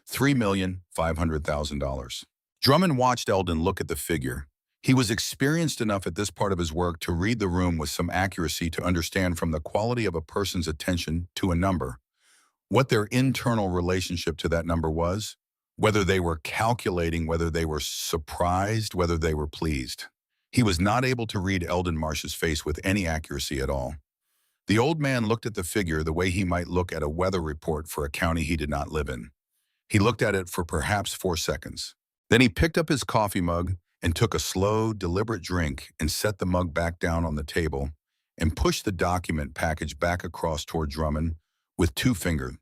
$3,500,000. Drummond watched Eldon look at the figure. He was experienced enough at this part of his work to read the room with some accuracy to understand from the quality of a person's attention to a number what their internal relationship to that number was, whether they were calculating, whether they were surprised, whether they were pleased. He was not able to read Eldon Marsh's face with any accuracy at all. The old man looked at the figure the way he might look at a weather report for a county he did not live in. He looked at it for perhaps 4 seconds. Then he picked up his coffee mug and took a slow, deliberate drink and set the mug back down on the table and pushed the document package back across toward Drummond with 2 fingers,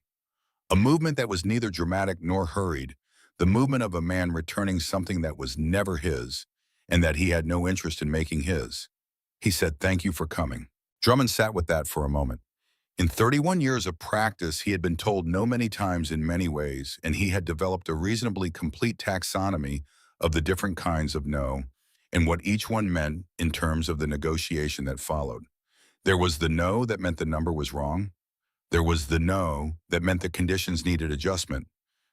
a movement that was neither dramatic nor hurried, the movement of a man returning something that was never his and that he had no interest in making his. He said, "Thank you for coming." Drummond sat with that for a moment. In 31 years of practice, he had been told no many times in many ways, and he had developed a reasonably complete taxonomy of the different kinds of no and what each one meant in terms of the negotiation that followed. There was the no that meant the number was wrong. There was the no that meant the conditions needed adjustment.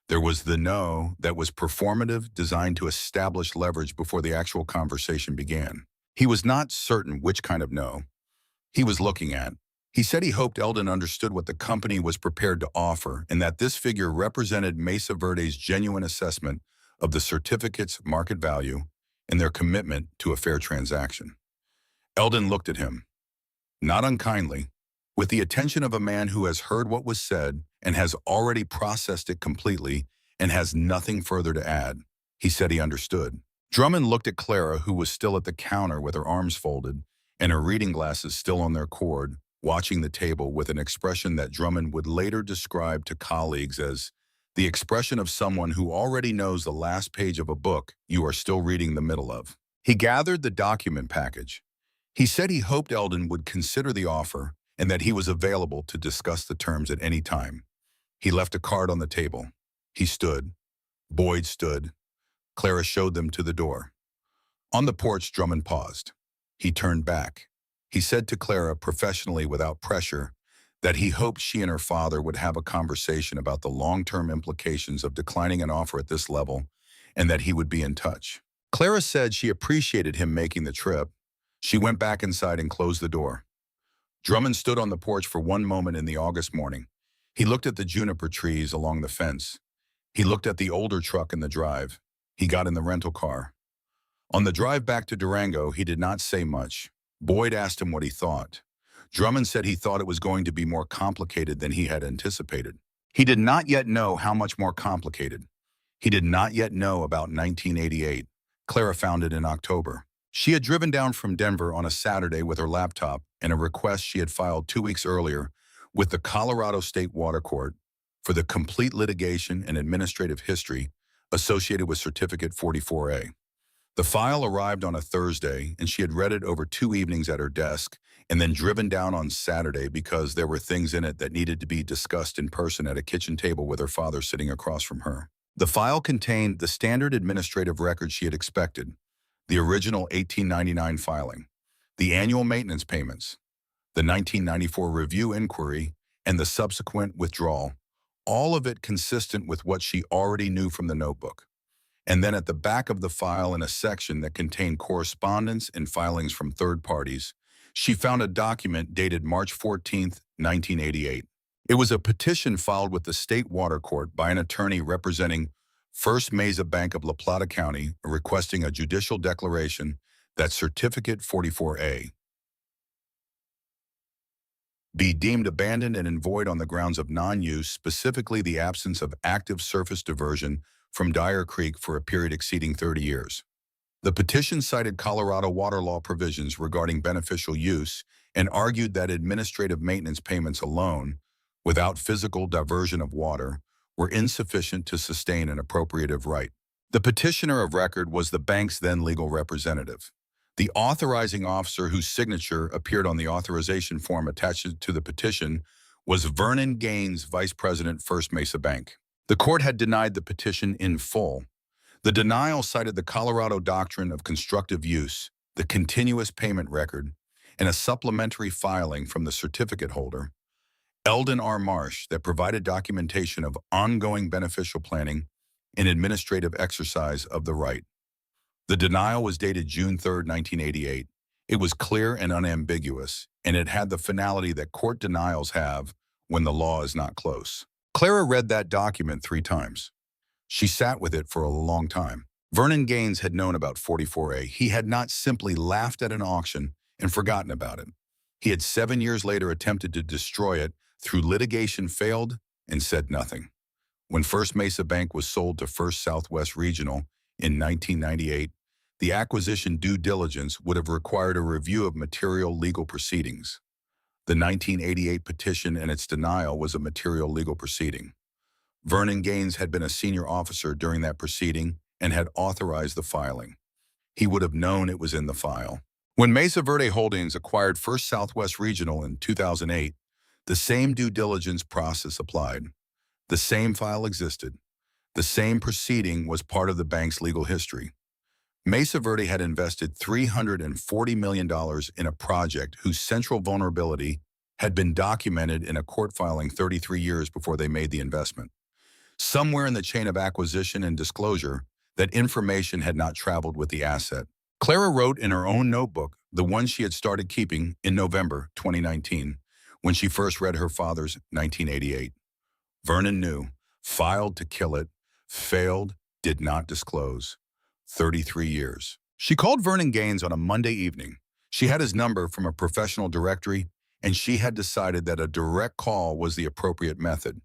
There was the no that was performative, designed to establish leverage before the actual conversation began. He was not certain which kind of no he was looking at. He said he hoped Eldon understood what the company was prepared to offer and that this figure represented Mesa Verde's genuine assessment of the certificate's market value and their commitment to a fair transaction. Eldon looked at him, not unkindly, with the attention of a man who has heard what was said and has already processed it completely and has nothing further to add. He said he understood. Drummond looked at Clara, who was still at the counter with her arms folded and her reading glasses still on their cord, watching the table with an expression that Drummond would later describe to colleagues as the expression of someone who already knows the last page of a book you are still reading the middle of. He gathered the document package. He said he hoped Eldon would consider the offer and that he was available to discuss the terms at any time. He left a card on the table. He stood. Boyd stood. Clara showed them to the door. On the porch, Drummond paused. He turned back. He said to Clara, professionally without pressure, that he hoped she and her father would have a conversation about the long-term implications of declining an offer at this level and that he would be in touch. Clara said she appreciated him making the trip. She went back inside and closed the door. Drummond stood on the porch for one moment in the August morning. He looked at the juniper trees along the fence. He looked at the older truck in the drive. He got in the rental car. On the drive back to Durango, he did not say much. Boyd asked him what he thought. Drummond said he thought it was going to be more complicated than he had anticipated. He did not yet know how much more complicated. He did not yet know about 1988. Clara found it in October. She had driven down from Denver on a Saturday with her laptop and a request she had filed 2 weeks earlier with the Colorado State Water Court for the complete litigation and administrative history associated with Certificate 44A. The file arrived on a Thursday, and she had read it over 2 evenings at her desk and then driven down on Saturday because there were things in it that needed to be discussed in person at a kitchen table with her father sitting across from her. The file contained the standard administrative record she had expected, the original 1899 filing, the annual maintenance payments, the 1994 review inquiry, and the subsequent withdrawal, all of it consistent with what she already knew from the notebook. And then at the back of the file, in a section that contained correspondence and filings from third parties, she found a document dated March 14, 1988. It was a petition filed with the State Water Court by an attorney representing First Mesa Bank of La Plata County, requesting a judicial declaration that Certificate 44A be deemed abandoned and void on the grounds of non-use, specifically the absence of active surface diversion from Dyer Creek for a period exceeding 30 years. The petition cited Colorado water law provisions regarding beneficial use and argued that administrative maintenance payments alone, without physical diversion of water, were insufficient to sustain an appropriative right. The petitioner of record was the bank's then legal representative. The authorizing officer whose signature appeared on the authorization form attached to the petition was Vernon Gaines, Vice President, First Mesa Bank. The court had denied the petition in full. The denial cited the Colorado Doctrine of Constructive Use, the continuous payment record, and a supplementary filing from the certificate holder, Eldon R. Marsh, that provided documentation of ongoing beneficial planning and administrative exercise of the right. The denial was dated June 3, 1988. It was clear and unambiguous, and it had the finality that court denials have when the law is not close. Clara read that document 3 times. She sat with it for a long time. Vernon Gaines had known about 44A. He had not simply laughed at an auction and forgotten about it. He had 7 years later attempted to destroy it through litigation, failed, and said nothing. When First Mesa Bank was sold to First Southwest Regional in 1998, the acquisition due diligence would have required a review of material legal proceedings. The 1988 petition and its denial was a material legal proceeding. Vernon Gaines had been a senior officer during that proceeding and had authorized the filing. He would have known it was in the file. When Mesa Verde Holdings acquired First Southwest Regional in 2008, the same due diligence process applied. The same file existed. The same proceeding was part of the bank's legal history. Mesa Verde had invested $340 million in a project whose central vulnerability had been documented in a court filing 33 years before they made the investment. Somewhere in the chain of acquisition and disclosure, that information had not traveled with the asset. Clara wrote in her own notebook, the one she had started keeping in November 2019, when she first read her father's 1988. Vernon knew, filed to kill it, failed, did not disclose. 33 years. She called Vernon Gaines on a Monday evening. She had his number from a professional directory, and she had decided that a direct call was the appropriate method.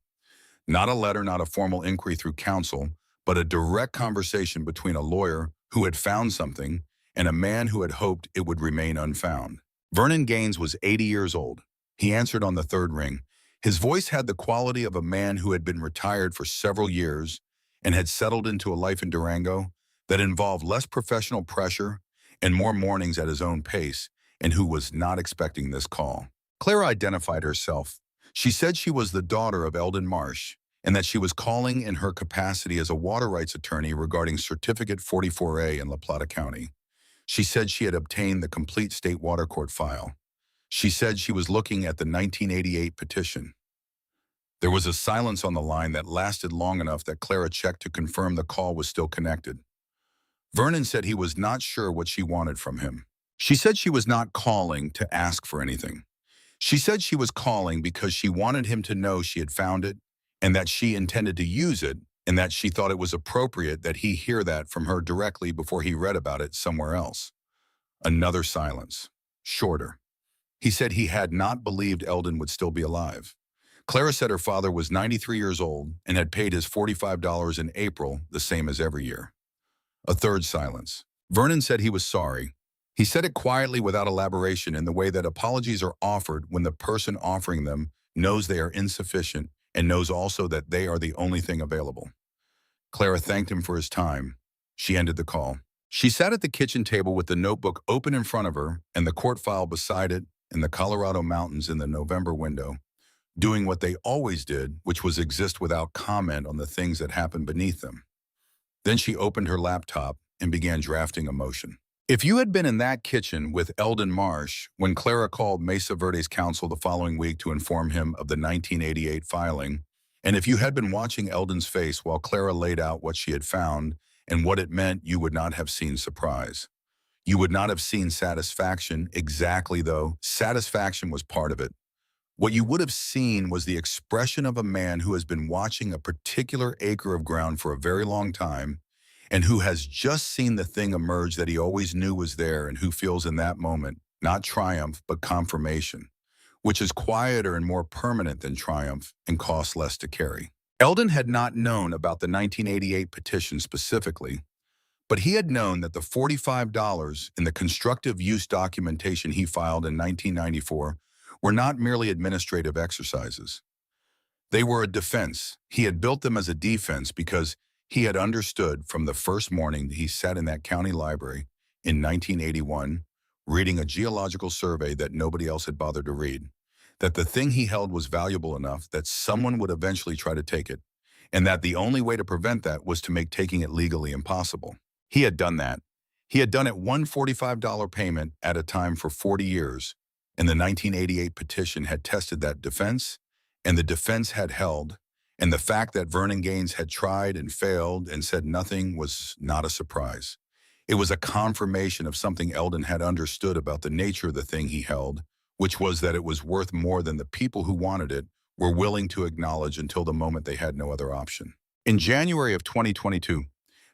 Not a letter, not a formal inquiry through counsel, but a direct conversation between a lawyer who had found something and a man who had hoped it would remain unfound. Vernon Gaines was 80 years old. He answered on the third ring. His voice had the quality of a man who had been retired for several years and had settled into a life in Durango that involved less professional pressure and more mornings at his own pace, and who was not expecting this call. Clara identified herself. She said she was the daughter of Eldon Marsh and that she was calling in her capacity as a water rights attorney regarding Certificate 44A in La Plata County. She said she had obtained the complete state water court file. She said she was looking at the 1988 petition. There was a silence on the line that lasted long enough that Clara checked to confirm the call was still connected. Vernon said he was not sure what she wanted from him. She said she was not calling to ask for anything. She said she was calling because she wanted him to know she had found it and that she intended to use it, and that she thought it was appropriate that he hear that from her directly before he read about it somewhere else. Another silence. Shorter. He said he had not believed Eldon would still be alive. Clara said her father was 93 years old and had paid his $45 in April, the same as every year. A third silence. Vernon said he was sorry. He said it quietly without elaboration in the way that apologies are offered when the person offering them knows they are insufficient and knows also that they are the only thing available. Clara thanked him for his time. She ended the call. She sat at the kitchen table with the notebook open in front of her and the court file beside it and the Colorado mountains in the November window, doing what they always did, which was exist without comment on the things that happened beneath them. Then she opened her laptop and began drafting a motion. If you had been in that kitchen with Eldon Marsh when Clara called Mesa Verde's counsel the following week to inform him of the 1988 filing, and if you had been watching Eldon's face while Clara laid out what she had found and what it meant, you would not have seen surprise. You would not have seen satisfaction exactly, though satisfaction was part of it. What you would have seen was the expression of a man who has been watching a particular acre of ground for a very long time and who has just seen the thing emerge that he always knew was there, and who feels in that moment not triumph but confirmation, which is quieter and more permanent than triumph and costs less to carry. Eldon had not known about the 1988 petition specifically, but he had known that the $45 in the constructive use documentation he filed in 1994 were not merely administrative exercises. They were a defense. He had built them as a defense because he had understood from the first morning that he sat in that county library in 1981, reading a geological survey that nobody else had bothered to read, that the thing he held was valuable enough that someone would eventually try to take it, and that the only way to prevent that was to make taking it legally impossible. He had done that. He had done it one $45 payment at a time for 40 years, and the 1988 petition had tested that defense, and the defense had held, and the fact that Vernon Gaines had tried and failed and said nothing was not a surprise. It was a confirmation of something Eldon had understood about the nature of the thing he held, which was that it was worth more than the people who wanted it were willing to acknowledge until the moment they had no other option. In January of 2022,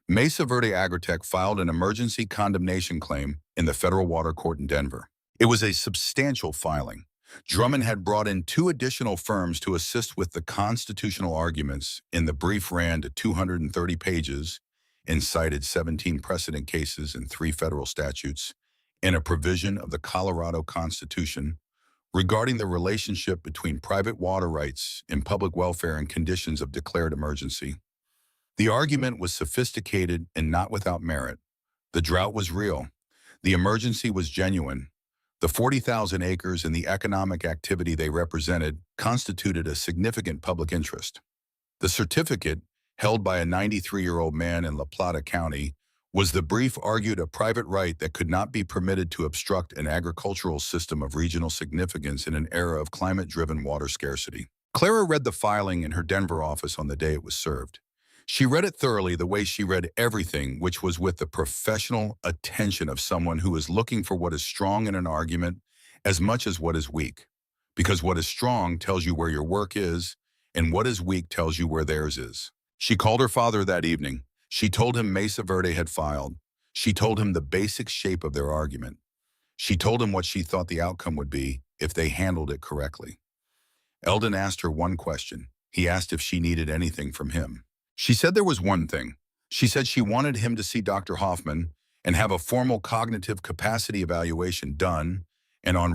Mesa Verde Agritech filed an emergency condemnation claim in the federal water court in Denver. It was a substantial filing. Drummond had brought in 2 additional firms to assist with the constitutional arguments, and the brief ran to 230 pages and cited 17 precedent cases and 3 federal statutes and a provision of the Colorado Constitution, regarding the relationship between private water rights and public welfare in conditions of declared emergency. The argument was sophisticated and not without merit. The drought was real. The emergency was genuine. The 40,000 acres and the economic activity they represented constituted a significant public interest. The certificate, held by a 93-year-old man in La Plata County, was the brief argued a private right that could not be permitted to obstruct an agricultural system of regional significance in an era of climate-driven water scarcity. Clara read the filing in her Denver office on the day it was served. She read it thoroughly the way she read everything, which was with the professional attention of someone who is looking for what is strong in an argument as much as what is weak. Because what is strong tells you where your work is, and what is weak tells you where theirs is. She called her father that evening. She told him Mesa Verde had filed. She told him the basic shape of their argument. She told him what she thought the outcome would be if they handled it correctly. Eldon asked her one question. He asked if she needed anything from him. She said there was one thing. She said she wanted him to see Dr. Hoffman and have a formal cognitive capacity evaluation done and on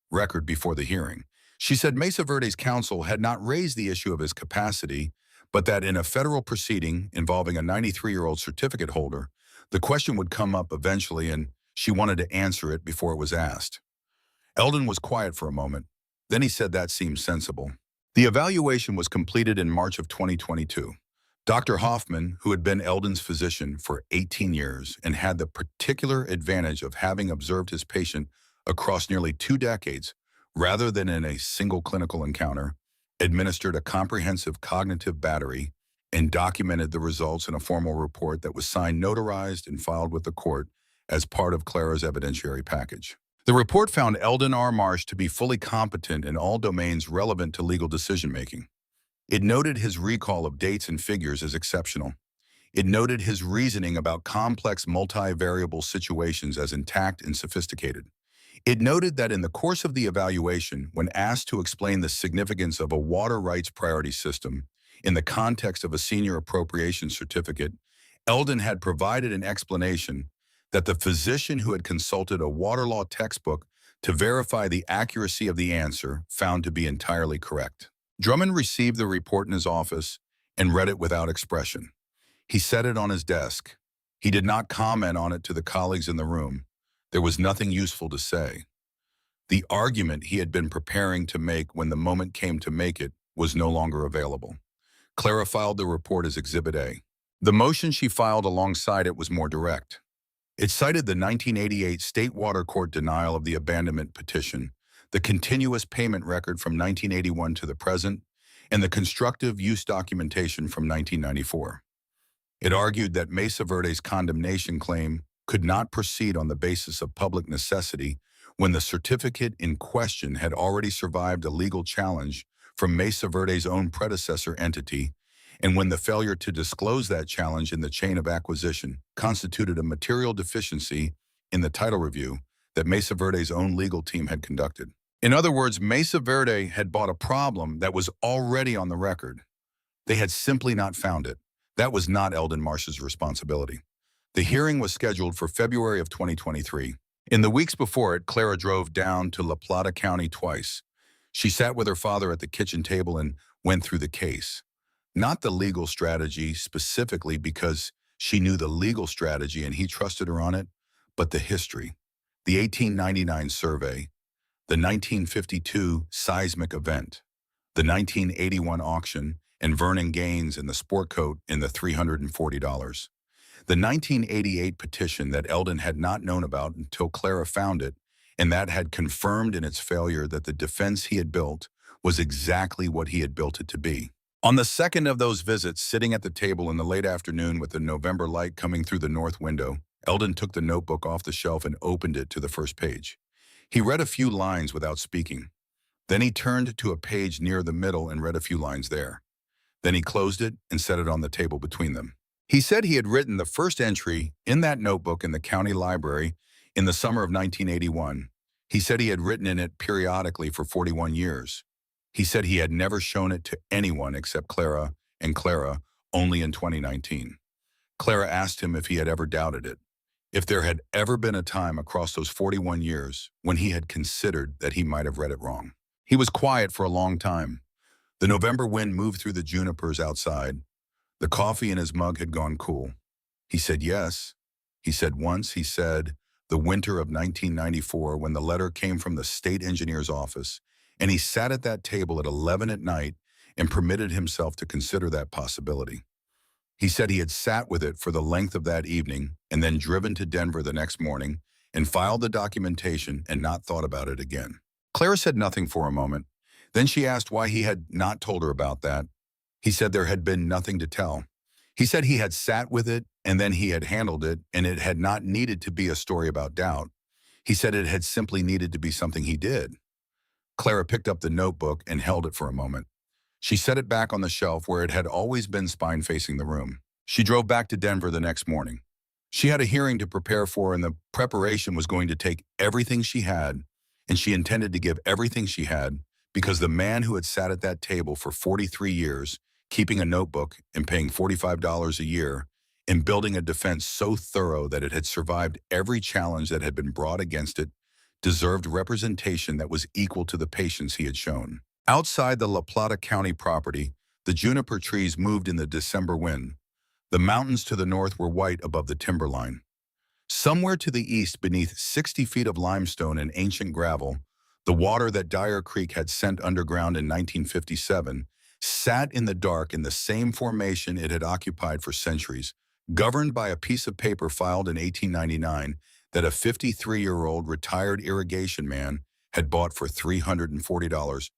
record before the hearing. She said Mesa Verde's counsel had not raised the issue of his capacity, but that in a federal proceeding involving a 93-year-old certificate holder, the question would come up eventually and she wanted to answer it before it was asked. Eldon was quiet for a moment. Then he said that seemed sensible. The evaluation was completed in March of 2022. Dr. Hoffman, who had been Eldon's physician for 18 years and had the particular advantage of having observed his patient across nearly 2 decades, rather than in a single clinical encounter, administered a comprehensive cognitive battery and documented the results in a formal report that was signed, notarized, and filed with the court as part of Clara's evidentiary package. The report found Eldon R. Marsh to be fully competent in all domains relevant to legal decision-making. It noted his recall of dates and figures as exceptional. It noted his reasoning about complex multivariable situations as intact and sophisticated. It noted that in the course of the evaluation, when asked to explain the significance of a water rights priority system in the context of a senior appropriation certificate, Eldon had provided an explanation that the physician who had consulted a water law textbook to verify the accuracy of the answer found to be entirely correct. Drummond received the report in his office and read it without expression. He set it on his desk. He did not comment on it to the colleagues in the room. There was nothing useful to say. The argument he had been preparing to make when the moment came to make it was no longer available. Clara filed the report as Exhibit A. The motion she filed alongside it was more direct. It cited the 1988 State Water Court denial of the abandonment petition, the continuous payment record from 1981 to the present, and the constructive use documentation from 1994. It argued that Mesa Verde's condemnation claim could not proceed on the basis of public necessity when the certificate in question had already survived a legal challenge from Mesa Verde's own predecessor entity, and when the failure to disclose that challenge in the chain of acquisition constituted a material deficiency in the title review that Mesa Verde's own legal team had conducted. In other words, Mesa Verde had bought a problem that was already on the record. They had simply not found it. That was not Eldon Marsh's responsibility. The hearing was scheduled for February of 2023. In the weeks before it, Clara drove down to La Plata County twice. She sat with her father at the kitchen table and went through the case. Not the legal strategy specifically because she knew the legal strategy and he trusted her on it, but the history, the 1899 survey, the 1952 seismic event, the 1981 auction, and Vernon Gaines and the sport coat in the $340. The 1988 petition that Eldon had not known about until Clara found it, and that had confirmed in its failure that the defense he had built was exactly what he had built it to be. On the second of those visits, sitting at the table in the late afternoon with the November light coming through the north window, Eldon took the notebook off the shelf and opened it to the first page. He read a few lines without speaking. Then he turned to a page near the middle and read a few lines there. Then he closed it and set it on the table between them. He said he had written the first entry in that notebook in the county library in the summer of 1981. He said he had written in it periodically for 41 years. He said he had never shown it to anyone except Clara and Clara only in 2019. Clara asked him if he had ever doubted it. if there had ever been a time across those 41 years when he had considered that he might have read it wrong. He was quiet for a long time. The November wind moved through the junipers outside. The coffee in his mug had gone cool. He said yes. He said once, he said, the winter of 1994 when the letter came from the state engineer's office, and he sat at that table at 11 at night and permitted himself to consider that possibility. He said he had sat with it for the length of that evening and then driven to Denver the next morning and filed the documentation and not thought about it again. Clara said nothing for a moment. Then she asked why he had not told her about that. He said there had been nothing to tell. He said he had sat with it and then he had handled it, and it had not needed to be a story about doubt. He said it had simply needed to be something he did. Clara picked up the notebook and held it for a moment. She set it back on the shelf where it had always been spine-facing the room. She drove back to Denver the next morning. She had a hearing to prepare for, and the preparation was going to take everything she had, and she intended to give everything she had because the man who had sat at that table for 43 years, keeping a notebook and paying $45 a year, and building a defense so thorough that it had survived every challenge that had been brought against it, deserved representation that was equal to the patience he had shown. Outside the La Plata County property, the juniper trees moved in the December wind. The mountains to the north were white above the timberline. Somewhere to the east, beneath 60 feet of limestone and ancient gravel, the water that Dyer Creek had sent underground in 1957 sat in the dark in the same formation it had occupied for centuries, governed by a piece of paper filed in 1899 that a 53-year-old retired irrigation man had bought for $340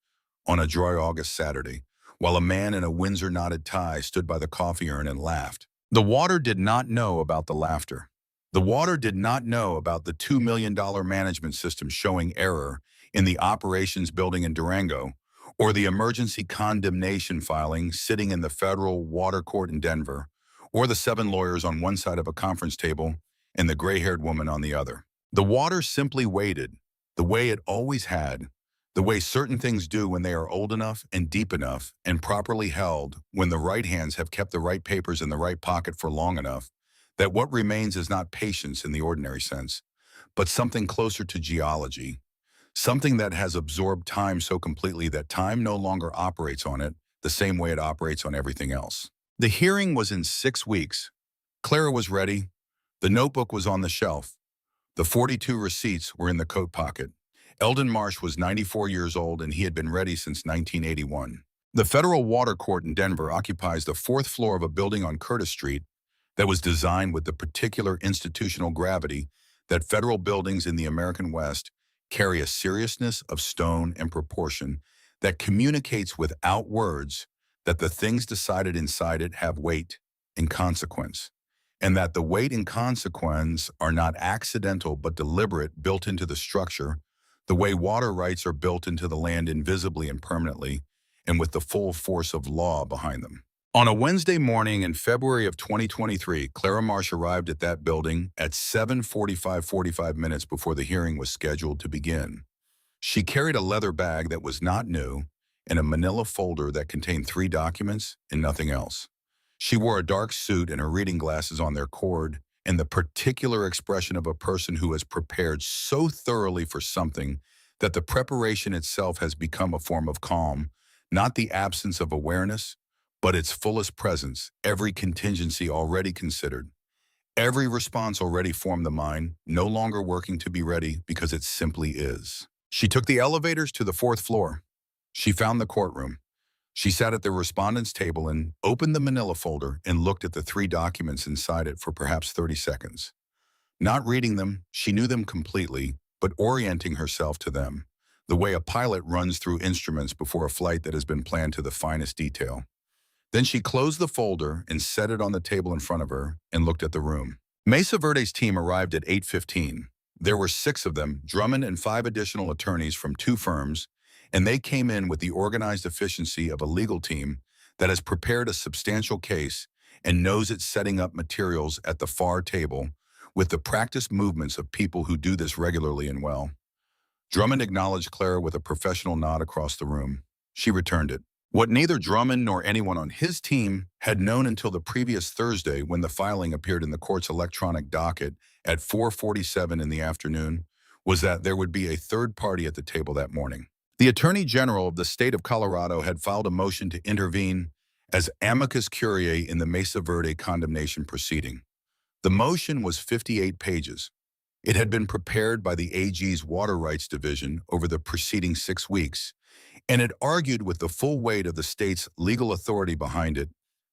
on a dry August Saturday, while a man in a Windsor knotted tie stood by the coffee urn and laughed. The water did not know about the laughter. The water did not know about the $2 million management system showing error in the operations building in Durango, or the emergency condemnation filing sitting in the federal water court in Denver, or the 7 lawyers on one side of a conference table and the gray-haired woman on the other. The water simply waited, the way it always had, the way certain things do when they are old enough and deep enough and properly held, when the right hands have kept the right papers in the right pocket for long enough, that what remains is not patience in the ordinary sense, but something closer to geology, something that has absorbed time so completely that time no longer operates on it the same way it operates on everything else. The hearing was in 6 weeks. Clara was ready. The notebook was on the shelf. The 42 receipts were in the coat pocket. Eldon Marsh was 94 years old, and he had been ready since 1981. The Federal Water Court in Denver occupies the 4th floor of a building on Curtis Street that was designed with the particular institutional gravity that federal buildings in the American West carry, a seriousness of stone and proportion that communicates without words that the things decided inside it have weight and consequence, and that the weight and consequence are not accidental but deliberate, built into the structure, the way water rights are built into the land invisibly and permanently, and with the full force of law behind them. On a Wednesday morning in February of 2023, Clara Marsh arrived at that building at 7:45 minutes before the hearing was scheduled to begin. She carried a leather bag that was not new and a manila folder that contained 3 documents and nothing else. She wore a dark suit and her reading glasses on their cord, and the particular expression of a person who has prepared so thoroughly for something that the preparation itself has become a form of calm, not the absence of awareness, but its fullest presence, every contingency already considered, every response already formed the mind, no longer working to be ready because it simply is. She took the elevators to the 4th floor. She found the courtroom. She sat at the respondent's table and opened the manila folder and looked at the 3 documents inside it for perhaps 30 seconds. Not reading them, she knew them completely, but orienting herself to them, the way a pilot runs through instruments before a flight that has been planned to the finest detail. Then she closed the folder and set it on the table in front of her and looked at the room. Mesa Verde's team arrived at 8:15. There were 6 of them, Drummond and 5 additional attorneys from 2 firms, and they came in with the organized efficiency of a legal team that has prepared a substantial case and knows it's setting up materials at the far table with the practiced movements of people who do this regularly and well. Drummond acknowledged Clara with a professional nod across the room. She returned it. What neither Drummond nor anyone on his team had known until the previous Thursday, when the filing appeared in the court's electronic docket at 4:47 in the afternoon, was that there would be a third party at the table that morning. The Attorney General of the state of Colorado had filed a motion to intervene as amicus curiae in the Mesa Verde condemnation proceeding. The motion was 58 pages. It had been prepared by the AG's Water Rights Division over the preceding 6 weeks, and it argued with the full weight of the state's legal authority behind it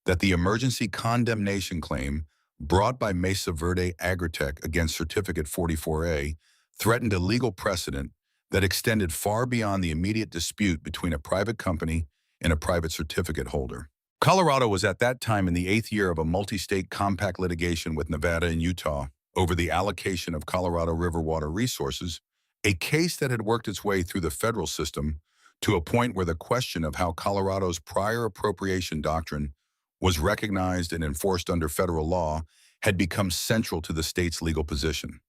that the emergency condemnation claim brought by Mesa Verde Agritech against Certificate 44A threatened a legal precedent that extended far beyond the immediate dispute between a private company and a private certificate holder. Colorado was at that time in the 8th year of a multi-state compact litigation with Nevada and Utah over the allocation of Colorado River water resources, a case that had worked its way through the federal system to a point where the question of how Colorado's prior appropriation doctrine was recognized and enforced under federal law had become central to the state's legal position.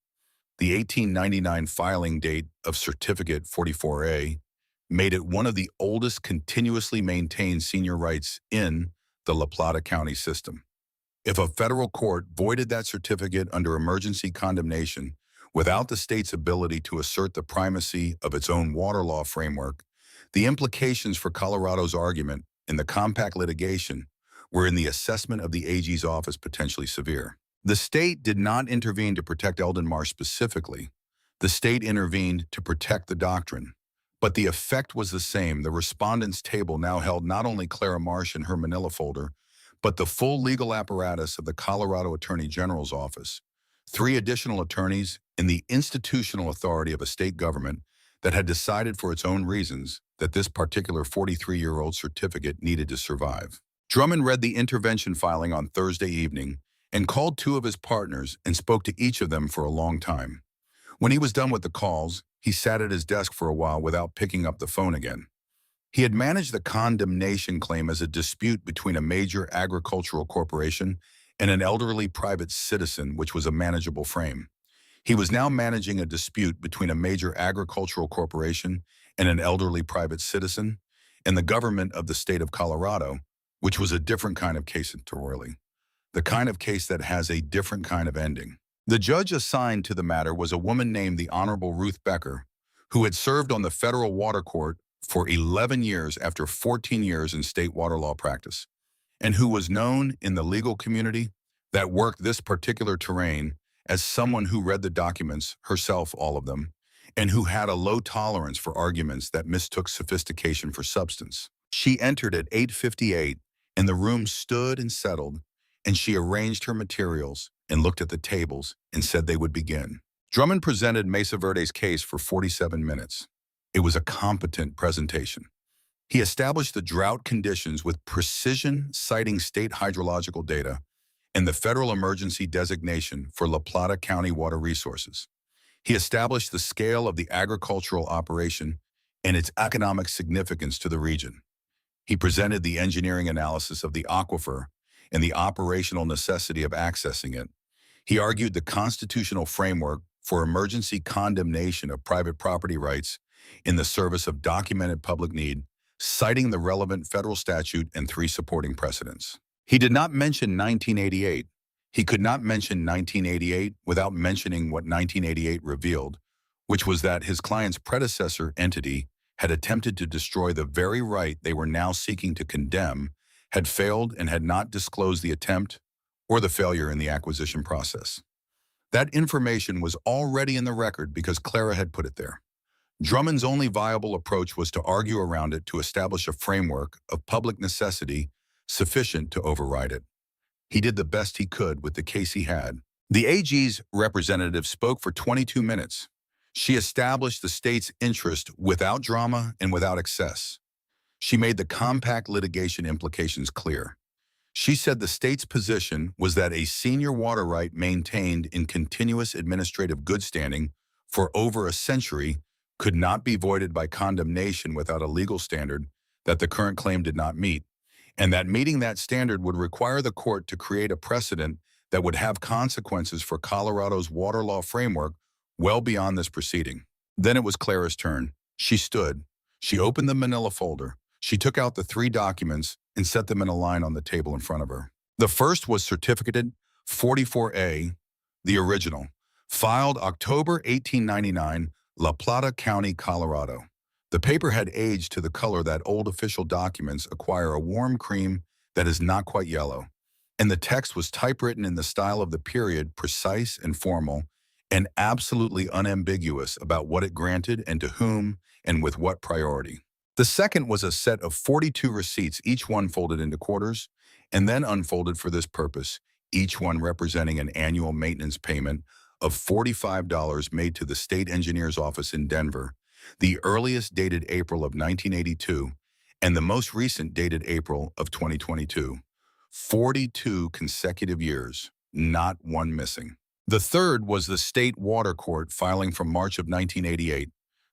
The 1899 filing date of Certificate 44A made it one of the oldest continuously maintained senior rights in the La Plata County system. If a federal court voided that certificate under emergency condemnation without the state's ability to assert the primacy of its own water law framework, the implications for Colorado's argument in the compact litigation were in the assessment of the AG's office potentially severe. The state did not intervene to protect Eldon Marsh specifically. The state intervened to protect the doctrine. But the effect was the same. The respondents' table now held not only Clara Marsh and her manila folder, but the full legal apparatus of the Colorado Attorney General's office, 3 additional attorneys, and the institutional authority of a state government that had decided for its own reasons that this particular 43-year-old certificate needed to survive. Drummond read the intervention filing on Thursday evening and called 2 of his partners and spoke to each of them for a long time. When he was done with the calls, he sat at his desk for a while without picking up the phone again. He had managed the condemnation claim as a dispute between a major agricultural corporation and an elderly private citizen, which was a manageable frame. He was now managing a dispute between a major agricultural corporation and an elderly private citizen and the government of the state of Colorado, which was a different kind of case entirely. The kind of case that has a different kind of ending. The judge assigned to the matter was a woman named the Honorable Ruth Becker, who had served on the federal water court for 11 years after 14 years in state water law practice, and who was known in the legal community that worked this particular terrain as someone who read the documents, herself all of them, and who had a low tolerance for arguments that mistook sophistication for substance. She entered at 8:58, and the room stood and settled, and she arranged her materials and looked at the tables and said they would begin. Drummond presented Mesa Verde's case for 47 minutes. It was a competent presentation. He established the drought conditions with precision, citing state hydrological data and the federal emergency designation for La Plata County water resources. He established the scale of the agricultural operation and its economic significance to the region. He presented the engineering analysis of the aquifer and the operational necessity of accessing it. He argued the constitutional framework for emergency condemnation of private property rights in the service of documented public need, citing the relevant federal statute and 3 supporting precedents. He did not mention 1988. He could not mention 1988 without mentioning what 1988 revealed, which was that his client's predecessor entity had attempted to destroy the very right they were now seeking to condemn, had failed and had not disclosed the attempt or the failure in the acquisition process. That information was already in the record because Clara had put it there. Drummond's only viable approach was to argue around it to establish a framework of public necessity sufficient to override it. He did the best he could with the case he had. The AG's representative spoke for 22 minutes. She established the state's interest without drama and without excess. She made the compact litigation implications clear. She said the state's position was that a senior water right maintained in continuous administrative good standing for over a century could not be voided by condemnation without a legal standard that the current claim did not meet, and that meeting that standard would require the court to create a precedent that would have consequences for Colorado's water law framework well beyond this proceeding. Then it was Clara's turn. She stood. She opened the manila folder. She took out the three documents and set them in a line on the table in front of her. The first was Certificate 44A, the original, filed October 1899, La Plata County, Colorado. The paper had aged to the color that old official documents acquire, a warm cream that is not quite yellow. And the text was typewritten in the style of the period, precise and formal, and absolutely unambiguous about what it granted and to whom and with what priority. The second was a set of 42 receipts, each one folded into quarters, and then unfolded for this purpose, each one representing an annual maintenance payment of $45 made to the state engineer's office in Denver, the earliest dated April of 1982, and the most recent dated April of 2022. 42 consecutive years, not one missing. The third was the State Water Court filing from March of 1988,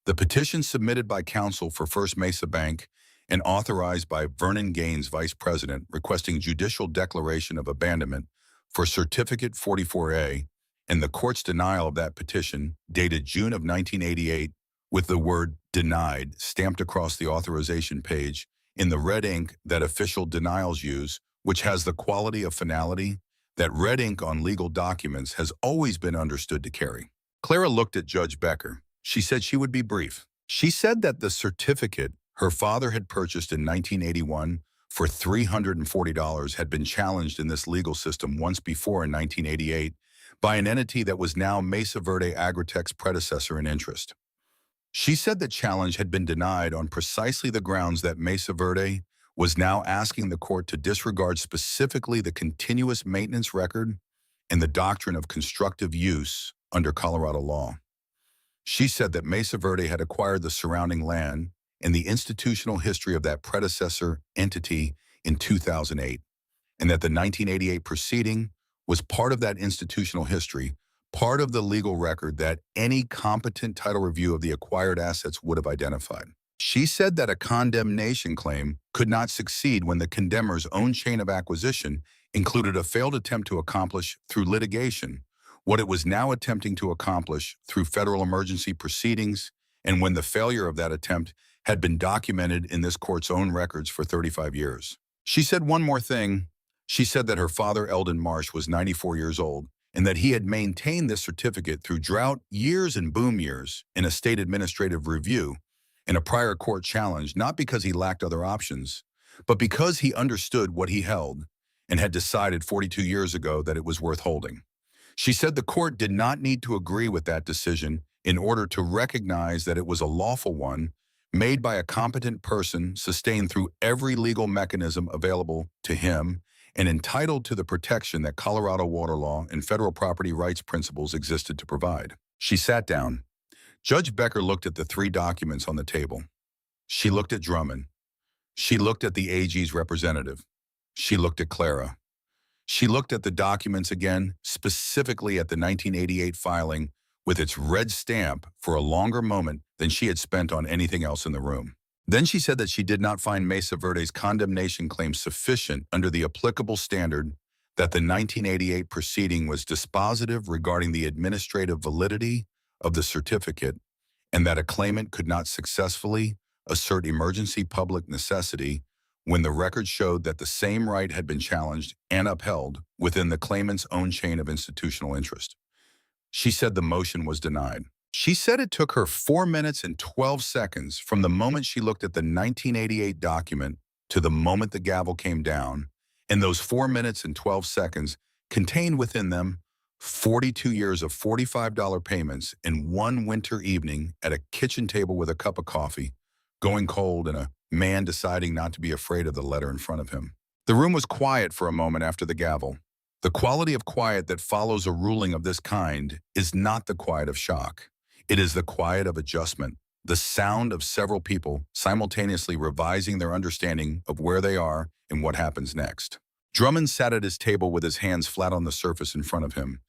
the petition submitted by counsel for First Mesa Bank and authorized by Vernon Gaines, vice president, requesting judicial declaration of abandonment for Certificate 44A, and the court's denial of that petition, dated June of 1988, with the word denied stamped across the authorization page in the red ink that official denials use, which has the quality of finality that red ink on legal documents has always been understood to carry. Clara looked at Judge Becker. She said she would be brief. She said that the certificate her father had purchased in 1981 for $340 had been challenged in this legal system once before in 1988 by an entity that was now Mesa Verde Agritech's predecessor in interest. She said the challenge had been denied on precisely the grounds that Mesa Verde was now asking the court to disregard specifically the continuous maintenance record and the doctrine of constructive use under Colorado law. She said that Mesa Verde had acquired the surrounding land and the institutional history of that predecessor entity in 2008, and that the 1988 proceeding was part of that institutional history, part of the legal record that any competent title review of the acquired assets would have identified. She said that a condemnation claim could not succeed when the condemner's own chain of acquisition included a failed attempt to accomplish through litigation what it was now attempting to accomplish through federal emergency proceedings, and when the failure of that attempt had been documented in this court's own records for 35 years. She said one more thing. She said that her father, Eldon Marsh, was 94 years old, and that he had maintained this certificate through drought years and boom years in a state administrative review in a prior court challenge, not because he lacked other options, but because he understood what he held and had decided 42 years ago that it was worth holding. She said the court did not need to agree with that decision in order to recognize that it was a lawful one made by a competent person, sustained through every legal mechanism available to him, and entitled to the protection that Colorado water law and federal property rights principles existed to provide. She sat down. Judge Becker looked at the three documents on the table. She looked at Drummond. She looked at the AG's representative. She looked at Clara. She looked at the documents again, specifically at the 1988 filing with its red stamp for a longer moment than she had spent on anything else in the room. Then she said that she did not find Mesa Verde's condemnation claim sufficient under the applicable standard, that the 1988 proceeding was dispositive regarding the administrative validity of the certificate, and that a claimant could not successfully assert emergency public necessity when the record showed that the same right had been challenged and upheld within the claimant's own chain of institutional interest. She said the motion was denied. She said it took her 4 minutes and 12 seconds from the moment she looked at the 1988 document to the moment the gavel came down, and those 4 minutes and 12 seconds contained within them 42 years of $45 payments in one winter evening at a kitchen table with a cup of coffee, going cold, and a man deciding not to be afraid of the letter in front of him. The room was quiet for a moment after the gavel. The quality of quiet that follows a ruling of this kind is not the quiet of shock. It is the quiet of adjustment, the sound of several people simultaneously revising their understanding of where they are and what happens next. Drummond sat at his table with his hands flat on the surface in front of him.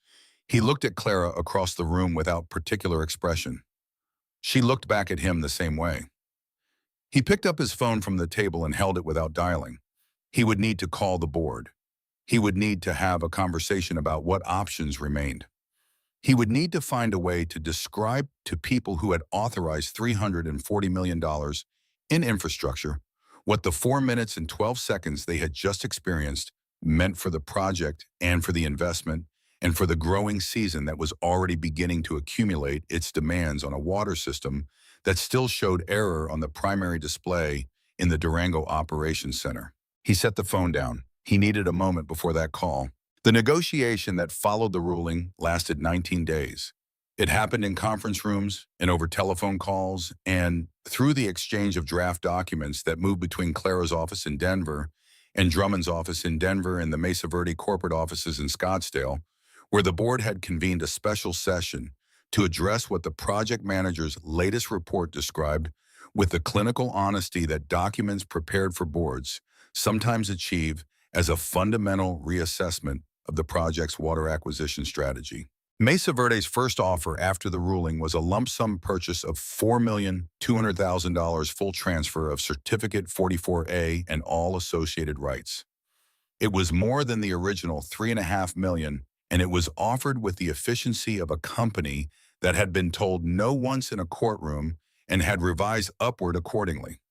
He looked at Clara across the room without particular expression. She looked back at him the same way. He picked up his phone from the table and held it without dialing. He would need to call the board. He would need to have a conversation about what options remained. He would need to find a way to describe to people who had authorized $340 million in infrastructure what the 4 minutes and 12 seconds they had just experienced meant for the project and for the investment and for the growing season that was already beginning to accumulate its demands on a water system that still showed error on the primary display in the Durango Operations Center. He set the phone down. He needed a moment before that call. The negotiation that followed the ruling lasted 19 days. It happened in conference rooms and over telephone calls and through the exchange of draft documents that moved between Clara's office in Denver and Drummond's office in Denver and the Mesa Verde corporate offices in Scottsdale, where the board had convened a special session to address what the project manager's latest report described with the clinical honesty that documents prepared for boards sometimes achieve as a fundamental reassessment of the project's water acquisition strategy. Mesa Verde's first offer after the ruling was a lump sum purchase of $4,200,000 full transfer of Certificate 44A and all associated rights. It was more than the original $3.5 million, and it was offered with the efficiency of a company that had been told no once in a courtroom and had revised upward accordingly.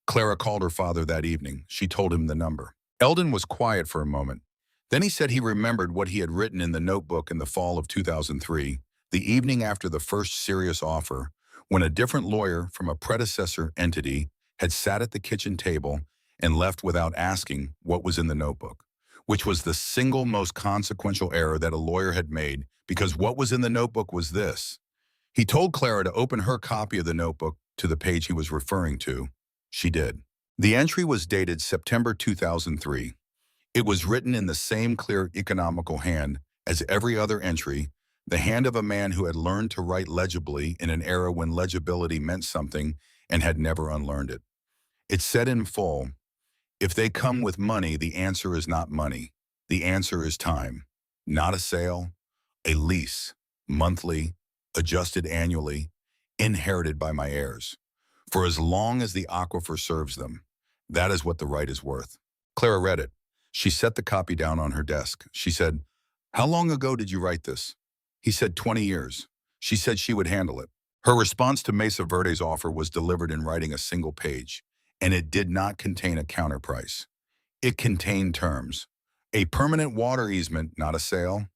Clara called her father that evening. She told him the number. Eldon was quiet for a moment. Then he said he remembered what he had written in the notebook in the fall of 2003, the evening after the first serious offer, when a different lawyer from a predecessor entity had sat at the kitchen table and left without asking what was in the notebook, which was the single most consequential error that a lawyer had made, because what was in the notebook was this. He told Clara to open her copy of the notebook to the page he was referring to. She did. The entry was dated September 2003. It was written in the same clear economical hand as every other entry, the hand of a man who had learned to write legibly in an era when legibility meant something and had never unlearned it. It said in full, "If they come with money, the answer is not money. The answer is time. Not a sale, a lease, monthly, adjusted annually, inherited by my heirs. For as long as the aquifer serves them, that is what the right is worth." Clara read it. She set the copy down on her desk. She said, "How long ago did you write this?" He said 20 years. She said she would handle it. Her response to Mesa Verde's offer was delivered in writing a single page, and it did not contain a counterprice. It contained terms. A permanent water easement, not a sale.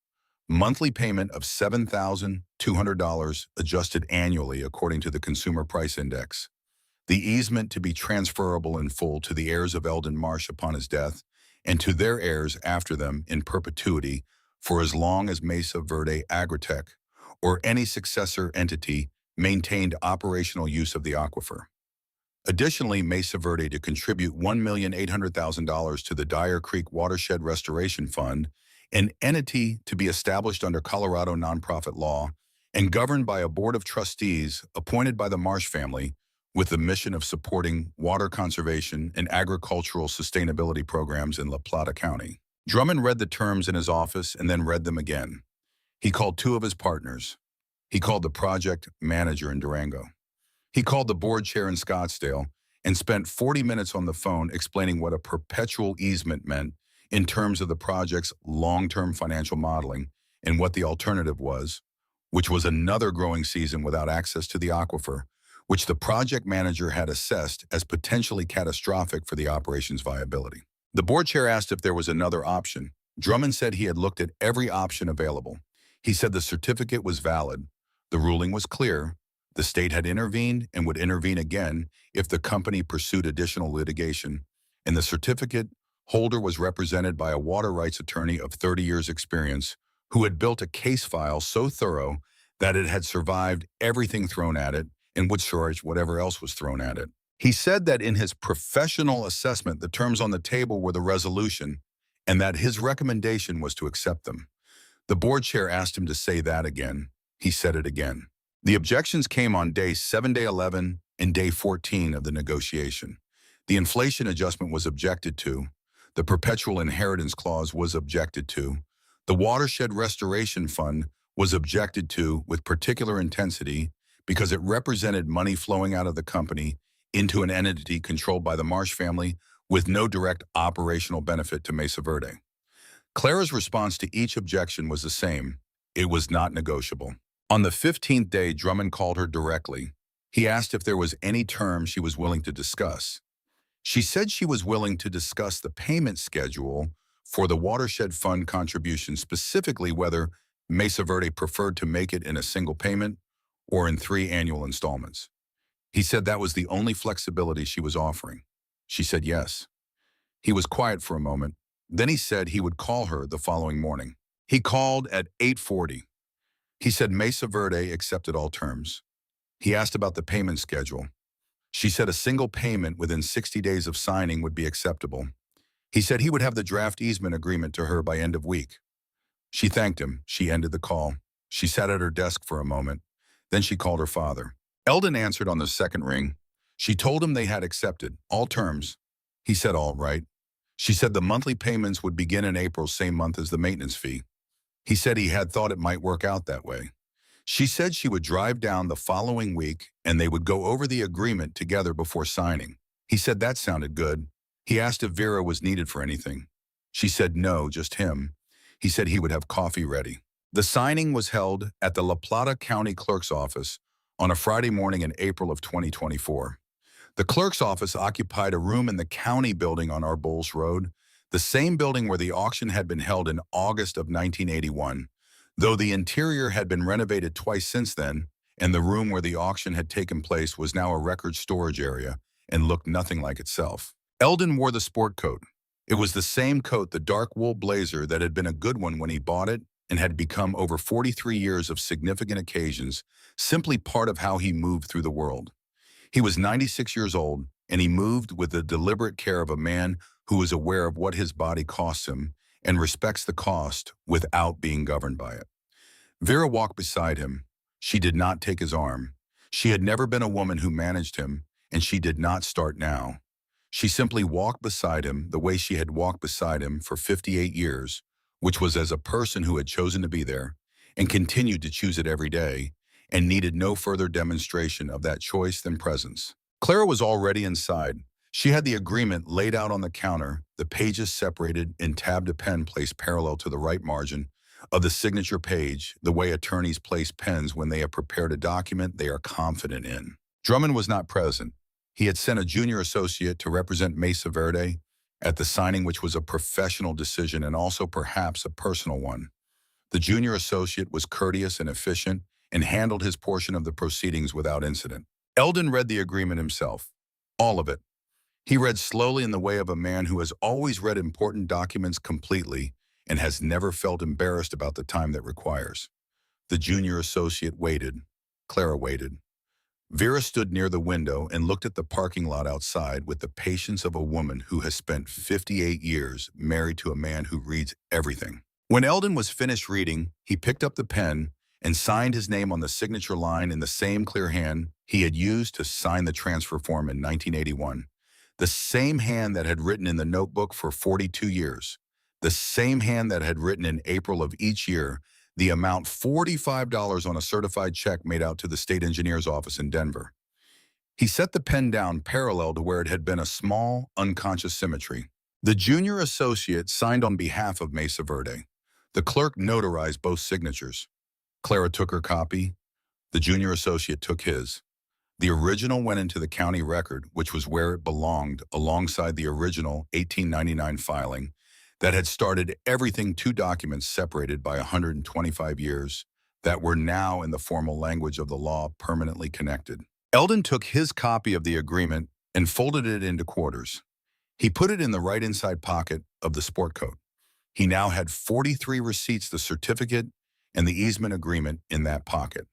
Monthly payment of $7,200 adjusted annually according to the Consumer Price Index. The easement to be transferable in full to the heirs of Eldon Marsh upon his death, and to their heirs after them in perpetuity for as long as Mesa Verde Agritech or any successor entity maintained operational use of the aquifer. Additionally, Mesa Verde to contribute $1,800,000 to the Dyer Creek Watershed Restoration Fund, an entity to be established under Colorado nonprofit law and governed by a board of trustees appointed by the Marsh family, with the mission of supporting water conservation and agricultural sustainability programs in La Plata County. Drummond read the terms in his office and then read them again. He called two of his partners. He called the project manager in Durango. He called the board chair in Scottsdale and spent 40 minutes on the phone explaining what a perpetual easement meant in terms of the project's long-term financial modeling and what the alternative was, which was another growing season without access to the aquifer, which the project manager had assessed as potentially catastrophic for the operation's viability. The board chair asked if there was another option. Drummond said he had looked at every option available. He said the certificate was valid. The ruling was clear. The state had intervened and would intervene again if the company pursued additional litigation, and the certificate holder was represented by a water rights attorney of 30 years' experience who had built a case file so thorough that it had survived everything thrown at it and would survive whatever else was thrown at it. He said that in his professional assessment, the terms on the table were the resolution, and that his recommendation was to accept them. The board chair asked him to say that again. He said it again. The objections came on day 7, day 11, and day 14 of the negotiation. The inflation adjustment was objected to. The perpetual inheritance clause was objected to. The Watershed Restoration Fund was objected to with particular intensity because it represented money flowing out of the company into an entity controlled by the Marsh family with no direct operational benefit to Mesa Verde. Clara's response to each objection was the same. It was not negotiable. On the 15th day, Drummond called her directly. He asked if there was any term she was willing to discuss. She said she was willing to discuss the payment schedule for the Watershed Fund contribution, specifically whether Mesa Verde preferred to make it in a single payment or in 3 annual installments. He said that was the only flexibility she was offering. She said yes. He was quiet for a moment. Then he said he would call her the following morning. He called at 8:40. He said Mesa Verde accepted all terms. He asked about the payment schedule. She said a single payment within 60 days of signing would be acceptable. He said he would have the draft easement agreement to her by end of week. She thanked him. She ended the call. She sat at her desk for a moment. Then she called her father. Eldon answered on the second ring. She told him they had accepted all terms. He said all right. She said the monthly payments would begin in April, same month as the maintenance fee. He said he had thought it might work out that way. She said she would drive down the following week and they would go over the agreement together before signing. He said that sounded good. He asked if Vera was needed for anything. She said no, just him. He said he would have coffee ready. The signing was held at the La Plata County Clerk's office on a Friday morning in April of 2024. The clerk's office occupied a room in the county building on Arboles Road, the same building where the auction had been held in August of 1981, though the interior had been renovated twice since then, and the room where the auction had taken place was now a record storage area and looked nothing like itself. Eldon wore the sport coat. It was the same coat, the dark wool blazer that had been a good one when he bought it and had become over 43 years of significant occasions, simply part of how he moved through the world. He was 96 years old, and he moved with the deliberate care of a man who is aware of what his body costs him and respects the cost without being governed by it. Vera walked beside him. She did not take his arm. She had never been a woman who managed him, and she did not start now. She simply walked beside him the way she had walked beside him for 58 years, which was as a person who had chosen to be there and continued to choose it every day and needed no further demonstration of that choice than presence. Clara was already inside. She had the agreement laid out on the counter, the pages separated and tabbed a pen placed parallel to the right margin of the signature page, the way attorneys place pens when they have prepared a document they are confident in. Drummond was not present. He had sent a junior associate to represent Mesa Verde at the signing, which was a professional decision and also perhaps a personal one. The junior associate was courteous and efficient and handled his portion of the proceedings without incident. Eldon read the agreement himself, all of it. He read slowly in the way of a man who has always read important documents completely and has never felt embarrassed about the time that requires. The junior associate waited. Clara waited. Vera stood near the window and looked at the parking lot outside with the patience of a woman who has spent 58 years married to a man who reads everything. When Eldon was finished reading, he picked up the pen and signed his name on the signature line in the same clear hand he had used to sign the transfer form in 1981. The same hand that had written in the notebook for 42 years. The same hand that had written in April of each year the amount $45 on a certified check made out to the state engineer's office in Denver. He set the pen down parallel to where it had been a small, unconscious symmetry. The junior associate signed on behalf of Mesa Verde. The clerk notarized both signatures. Clara took her copy. The junior associate took his. The original went into the county record, which was where it belonged, alongside the original 1899 filing that had started everything, 2 documents separated by 125 years that were now, in the formal language of the law, permanently connected. Eldon took his copy of the agreement and folded it into quarters. He put it in the right inside pocket of the sport coat. He now had 43 receipts, the certificate, and the easement agreement in that pocket.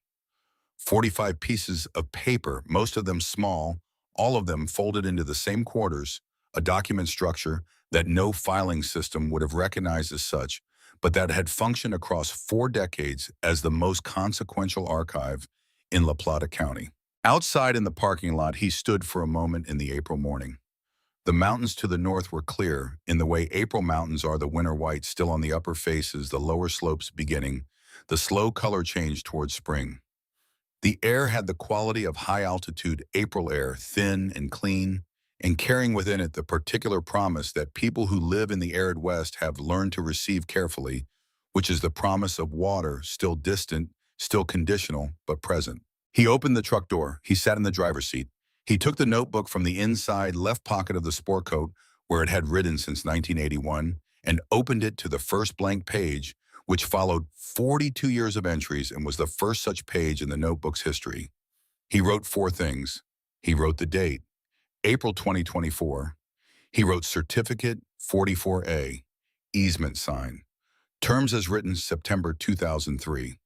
45 pieces of paper, most of them small, all of them folded into the same quarters, a document structure that no filing system would have recognized as such, but that had functioned across 4 decades as the most consequential archive in La Plata County. Outside in the parking lot, he stood for a moment in the April morning. The mountains to the north were clear, in the way April mountains are, the winter white still on the upper faces, the lower slopes beginning, the slow color change towards spring. The air had the quality of high-altitude April air, thin and clean, and carrying within it the particular promise that people who live in the arid West have learned to receive carefully, which is the promise of water, still distant, still conditional, but present. He opened the truck door. He sat in the driver's seat. He took the notebook from the inside left pocket of the sport coat where it had written since 1981 and opened it to the first blank page, which followed 42 years of entries and was the first such page in the notebook's history. He wrote four things. He wrote the date, April 2024. He wrote Certificate 44A, easement sign. Terms as written September 2003.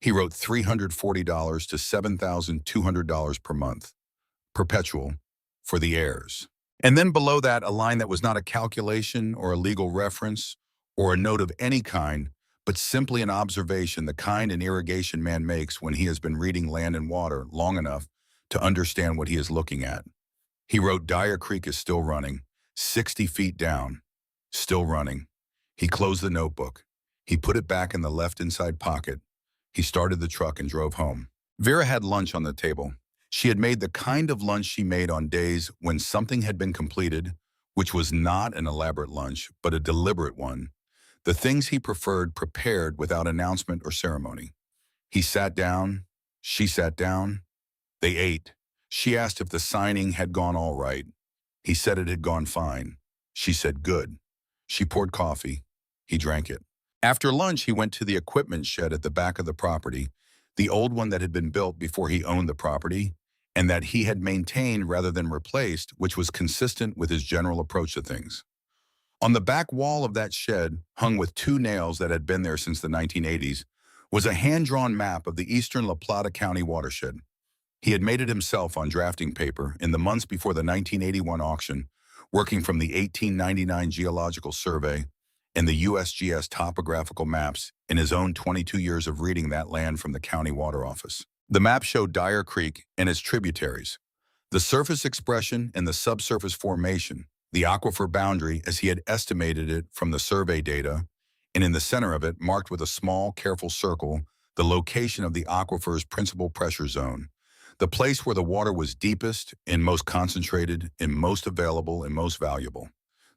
He wrote $340 to $7,200 per month. Perpetual, for the heirs. And then below that, a line that was not a calculation or a legal reference or a note of any kind, but simply an observation the kind an irrigation man makes when he has been reading Land and Water long enough to understand what he is looking at. He wrote Dyer Creek is still running, 60 feet down, still running. He closed the notebook. He put it back in the left inside pocket. He started the truck and drove home. Vera had lunch on the table. She had made the kind of lunch she made on days when something had been completed, which was not an elaborate lunch, but a deliberate one. The things he preferred prepared without announcement or ceremony. He sat down. She sat down. They ate. She asked if the signing had gone all right. He said it had gone fine. She said good. She poured coffee. He drank it. After lunch, he went to the equipment shed at the back of the property, the old one that had been built before he owned the property, and that he had maintained rather than replaced, which was consistent with his general approach to things. On the back wall of that shed, hung with two nails that had been there since the 1980s, was a hand-drawn map of the eastern La Plata County watershed. He had made it himself on drafting paper in the months before the 1981 auction, working from the 1899 Geological Survey and the USGS topographical maps in his own 22 years of reading that land from the county water office. The map showed Dyer Creek and its tributaries, the surface expression and the subsurface formation, the aquifer boundary as he had estimated it from the survey data, and in the center of it, marked with a small, careful circle, the location of the aquifer's principal pressure zone, the place where the water was deepest and most concentrated and most available and most valuable.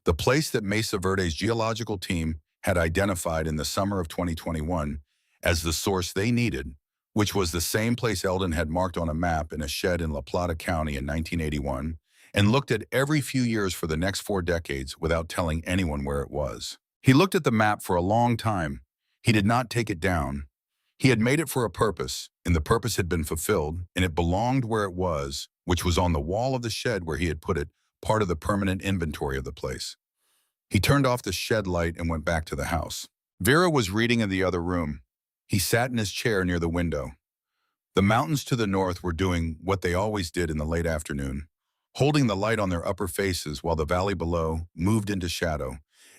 The place that Mesa Verde's geological team had identified in the summer of 2021 as the source they needed, which was the same place Eldon had marked on a map in a shed in La Plata County in 1981, and looked at every few years for the next 4 decades without telling anyone where it was. He looked at the map for a long time. He did not take it down. He had made it for a purpose, and the purpose had been fulfilled, and it belonged where it was, which was on the wall of the shed where he had put it, part of the permanent inventory of the place. He turned off the shed light and went back to the house. Vera was reading in the other room. He sat in his chair near the window. The mountains to the north were doing what they always did in the late afternoon, holding the light on their upper faces while the valley below moved into shadow,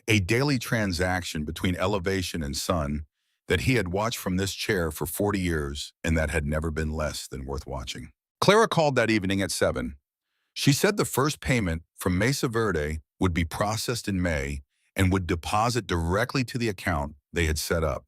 a daily transaction between elevation and sun that he had watched from this chair for 40 years and that had never been less than worth watching. Clara called that evening at 7. She said the first payment from Mesa Verde would be processed in May and would deposit directly to the account they had set up.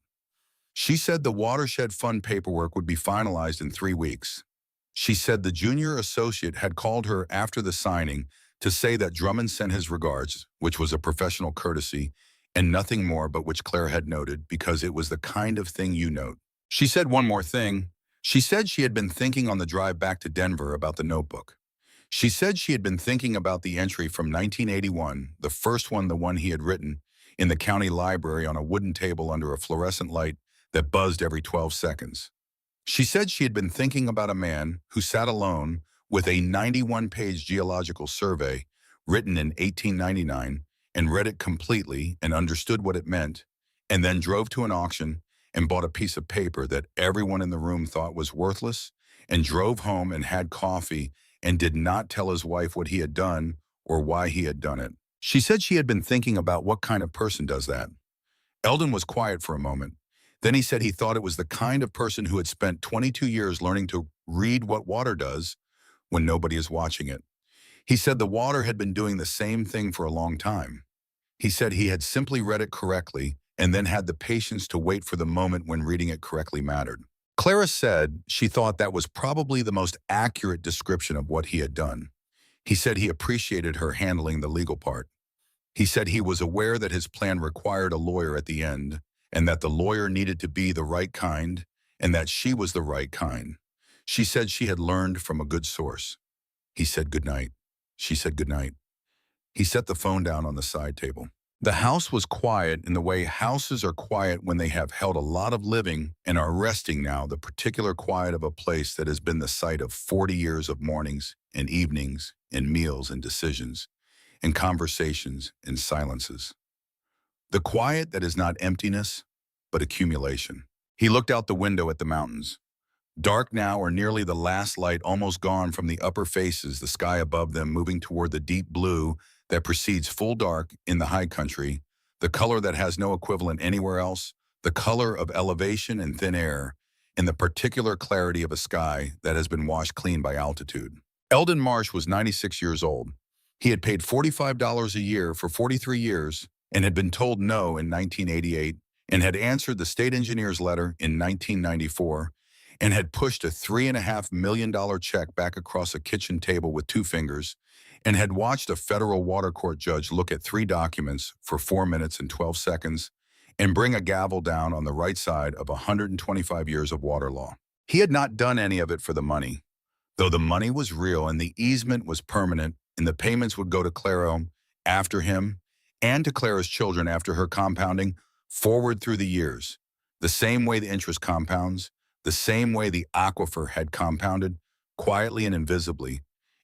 She said the watershed fund paperwork would be finalized in 3 weeks. She said the junior associate had called her after the signing to say that Drummond sent his regards, which was a professional courtesy, and nothing more but which Claire had noted because it was the kind of thing you note. She said one more thing. She said she had been thinking on the drive back to Denver about the notebook. She said she had been thinking about the entry from 1981, the first one, the one he had written, in the county library on a wooden table under a fluorescent light that buzzed every 12 seconds. She said she had been thinking about a man who sat alone with a 91-page geological survey written in 1899 and read it completely and understood what it meant, and then drove to an auction and bought a piece of paper that everyone in the room thought was worthless and drove home and had coffee and did not tell his wife what he had done or why he had done it. She said she had been thinking about what kind of person does that. Eldon was quiet for a moment. Then he said he thought it was the kind of person who had spent 22 years learning to read what water does when nobody is watching it. He said the water had been doing the same thing for a long time. He said he had simply read it correctly and then had the patience to wait for the moment when reading it correctly mattered. Clara said she thought that was probably the most accurate description of what he had done. He said he appreciated her handling the legal part. He said he was aware that his plan required a lawyer at the end, and that the lawyer needed to be the right kind, and that she was the right kind. She said she had learned from a good source. He said goodnight. She said goodnight. He set the phone down on the side table. The house was quiet in the way houses are quiet when they have held a lot of living and are resting now, the particular quiet of a place that has been the site of 40 years of mornings and evenings and meals and decisions and conversations and silences. The quiet that is not emptiness, but accumulation. He looked out the window at the mountains. Dark now, or nearly the last light almost gone from the upper faces, the sky above them moving toward the deep blue that precedes full dark in the high country, the color that has no equivalent anywhere else, the color of elevation and thin air, and the particular clarity of a sky that has been washed clean by altitude. Eldon Marsh was 96 years old. He had paid $45 a year for 43 years and had been told no in 1988 and had answered the state engineer's letter in 1994 and had pushed a $3.5 million check back across a kitchen table with two fingers and had watched a federal water court judge look at 3 documents for 4 minutes and 12 seconds and bring a gavel down on the right side of 125 years of water law. He had not done any of it for the money, though the money was real and the easement was permanent and the payments would go to Clara after him and to Clara's children after her compounding forward through the years, the same way the interest compounds, the same way the aquifer had compounded, quietly and invisibly,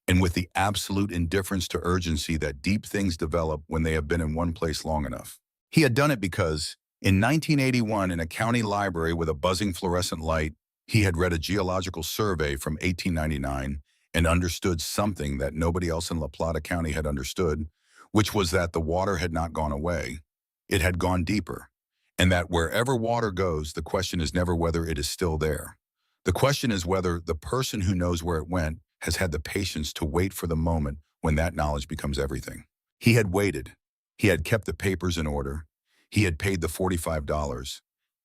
and with the absolute indifference to urgency that deep things develop when they have been in one place long enough. He had done it because, in 1981, in a county library with a buzzing fluorescent light, he had read a geological survey from 1899 and understood something that nobody else in La Plata County had understood, which was that the water had not gone away. It had gone deeper, and that wherever water goes, the question is never whether it is still there. The question is whether the person who knows where it went has had the patience to wait for the moment when that knowledge becomes everything. He had waited. He had kept the papers in order. He had paid the $45.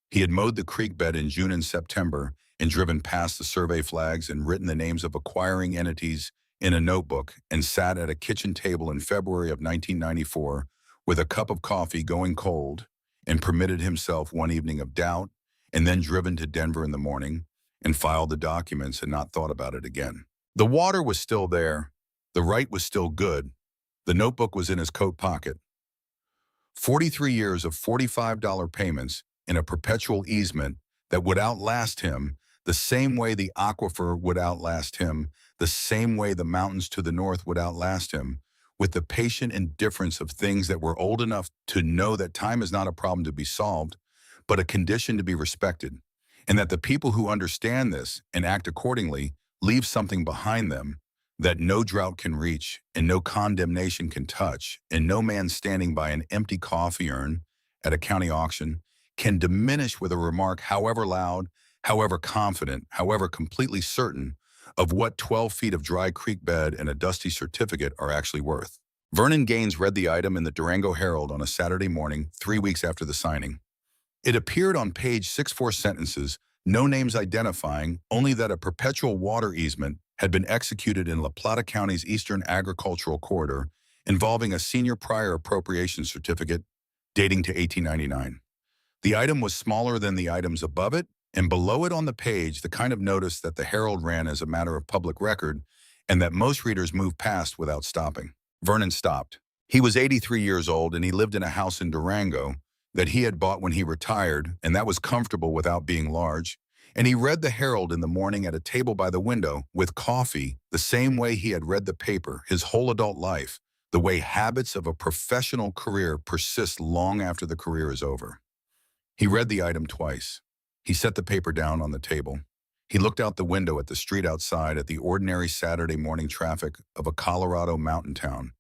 He had mowed the creek bed in June and September and driven past the survey flags and written the names of acquiring entities in a notebook and sat at a kitchen table in February of 1994 with a cup of coffee going cold and permitted himself one evening of doubt and then driven to Denver in the morning and filed the documents and not thought about it again. The water was still there. The right was still good. The notebook was in his coat pocket. 43 years of $45 payments in a perpetual easement that would outlast him the same way the aquifer would outlast him, the same way the mountains to the north would outlast him, with the patient indifference of things that were old enough to know that time is not a problem to be solved, but a condition to be respected, and that the people who understand this and act accordingly leave something behind them that no drought can reach and no condemnation can touch, and no man standing by an empty coffee urn at a county auction can diminish with a remark however loud, however confident, however completely certain of what 12 feet of dry creek bed and a dusty certificate are actually worth. Vernon Gaines read the item in the Durango Herald on a Saturday morning, 3 weeks after the signing. It appeared on page 6 sentences, no names identifying, only that a perpetual water easement had been executed in La Plata County's Eastern Agricultural Corridor involving a senior prior appropriation certificate dating to 1899. The item was smaller than the items above it, and below it on the page, the kind of notice that the Herald ran as a matter of public record and that most readers moved past without stopping. Vernon stopped. He was 83 years old and he lived in a house in Durango that he had bought when he retired, and that was comfortable without being large. And he read the Herald in the morning at a table by the window with coffee the same way he had read the paper his whole adult life, the way habits of a professional career persist long after the career is over. He read the item twice. He set the paper down on the table. He looked out the window at the street outside at the ordinary Saturday morning traffic of a Colorado mountain town,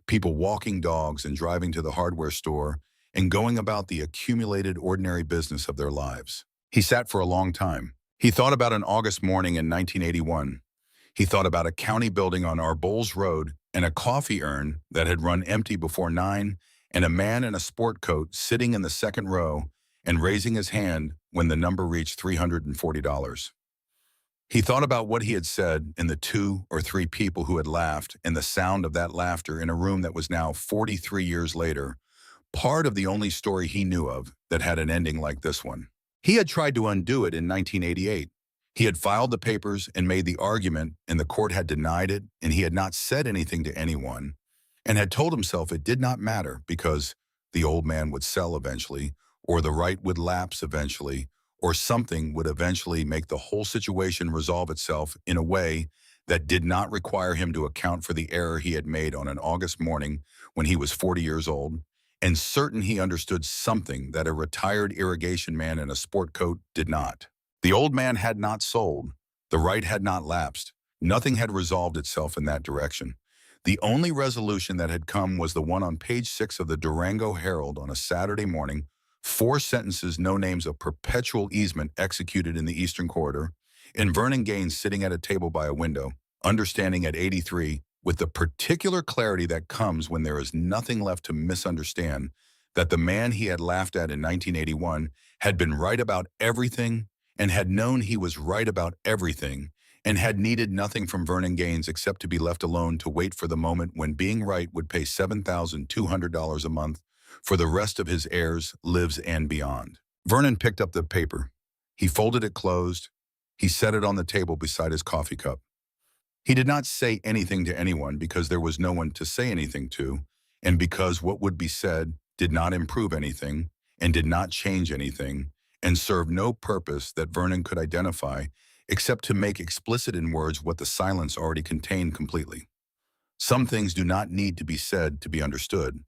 people walking dogs and driving to the hardware store and going about the accumulated ordinary business of their lives. He sat for a long time. He thought about an August morning in 1981. He thought about a county building on Arboles Road and a coffee urn that had run empty before 9 and a man in a sport coat sitting in the second row and raising his hand when the number reached $340. He thought about what he had said and the 2 or 3 people who had laughed and the sound of that laughter in a room that was now 43 years later, part of the only story he knew of that had an ending like this one. He had tried to undo it in 1988. He had filed the papers and made the argument, and the court had denied it, and he had not said anything to anyone, and had told himself it did not matter because the old man would sell eventually, or the right would lapse eventually, or something would eventually make the whole situation resolve itself in a way that did not require him to account for the error he had made on an August morning when he was 40 years old, and certain he understood something that a retired irrigation man in a sport coat did not. The old man had not sold. The right had not lapsed. Nothing had resolved itself in that direction. The only resolution that had come was the one on page 6 of the Durango Herald on a Saturday morning, 4 sentences, no names of perpetual easement executed in the Eastern Corridor, and Vernon Gaines sitting at a table by a window, understanding at 83, with the particular clarity that comes when there is nothing left to misunderstand, that the man he had laughed at in 1981 had been right about everything and had known he was right about everything and had needed nothing from Vernon Gaines except to be left alone to wait for the moment when being right would pay $7,200 a month for the rest of his heirs, lives, and beyond. Vernon picked up the paper. He folded it closed. He set it on the table beside his coffee cup. He did not say anything to anyone because there was no one to say anything to, and because what would be said did not improve anything and did not change anything and served no purpose that Vernon could identify except to make explicit in words what the silence already contained completely. Some things do not need to be said to be understood.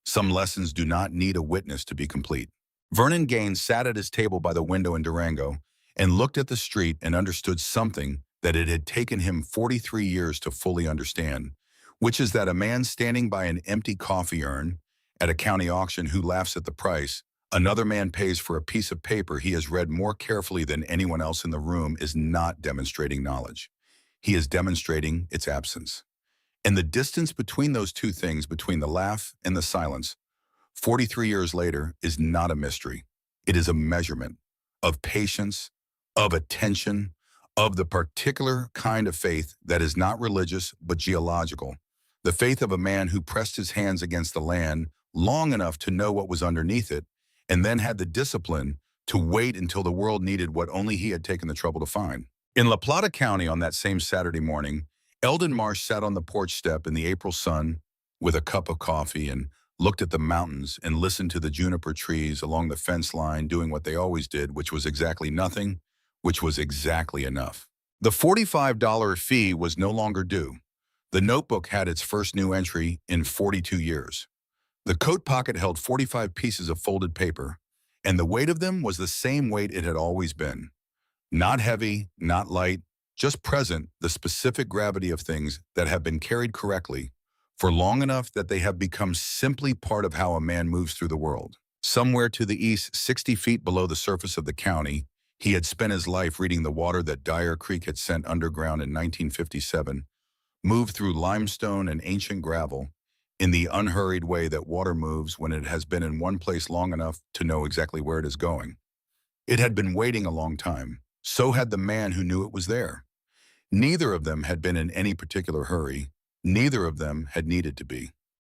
Some lessons do not need a witness to be complete. Vernon Gaines sat at his table by the window in Durango and looked at the street and understood something that it had taken him 43 years to fully understand, which is that a man standing by an empty coffee urn at a county auction who laughs at the price another man pays for a piece of paper he has read more carefully than anyone else in the room is not demonstrating knowledge. He is demonstrating its absence. And the distance between those two things, between the laugh and the silence, 43 years later, is not a mystery. It is a measurement of patience, of attention, of the particular kind of faith that is not religious but geological, the faith of a man who pressed his hands against the land long enough to know what was underneath it, and then had the discipline to wait until the world needed what only he had taken the trouble to find. In La Plata County on that same Saturday morning, Eldon Marsh sat on the porch step in the April sun with a cup of coffee and looked at the mountains and listened to the juniper trees along the fence line doing what they always did, which was exactly nothing, which was exactly enough. The $45 fee was no longer due. The notebook had its first new entry in 42 years. The coat pocket held 45 pieces of folded paper, and the weight of them was the same weight it had always been. Not heavy, not light, just present, the specific gravity of things that have been carried correctly for long enough that they have become simply part of how a man moves through the world. Somewhere to the east, 60 feet below the surface of the county, he had spent his life reading the water that Dyer Creek had sent underground in 1957, moved through limestone and ancient gravel, in the unhurried way that water moves when it has been in one place long enough to know exactly where it is going. It had been waiting a long time. So had the man who knew it was there. Neither of them had been in any particular hurry. Neither of them had needed to be.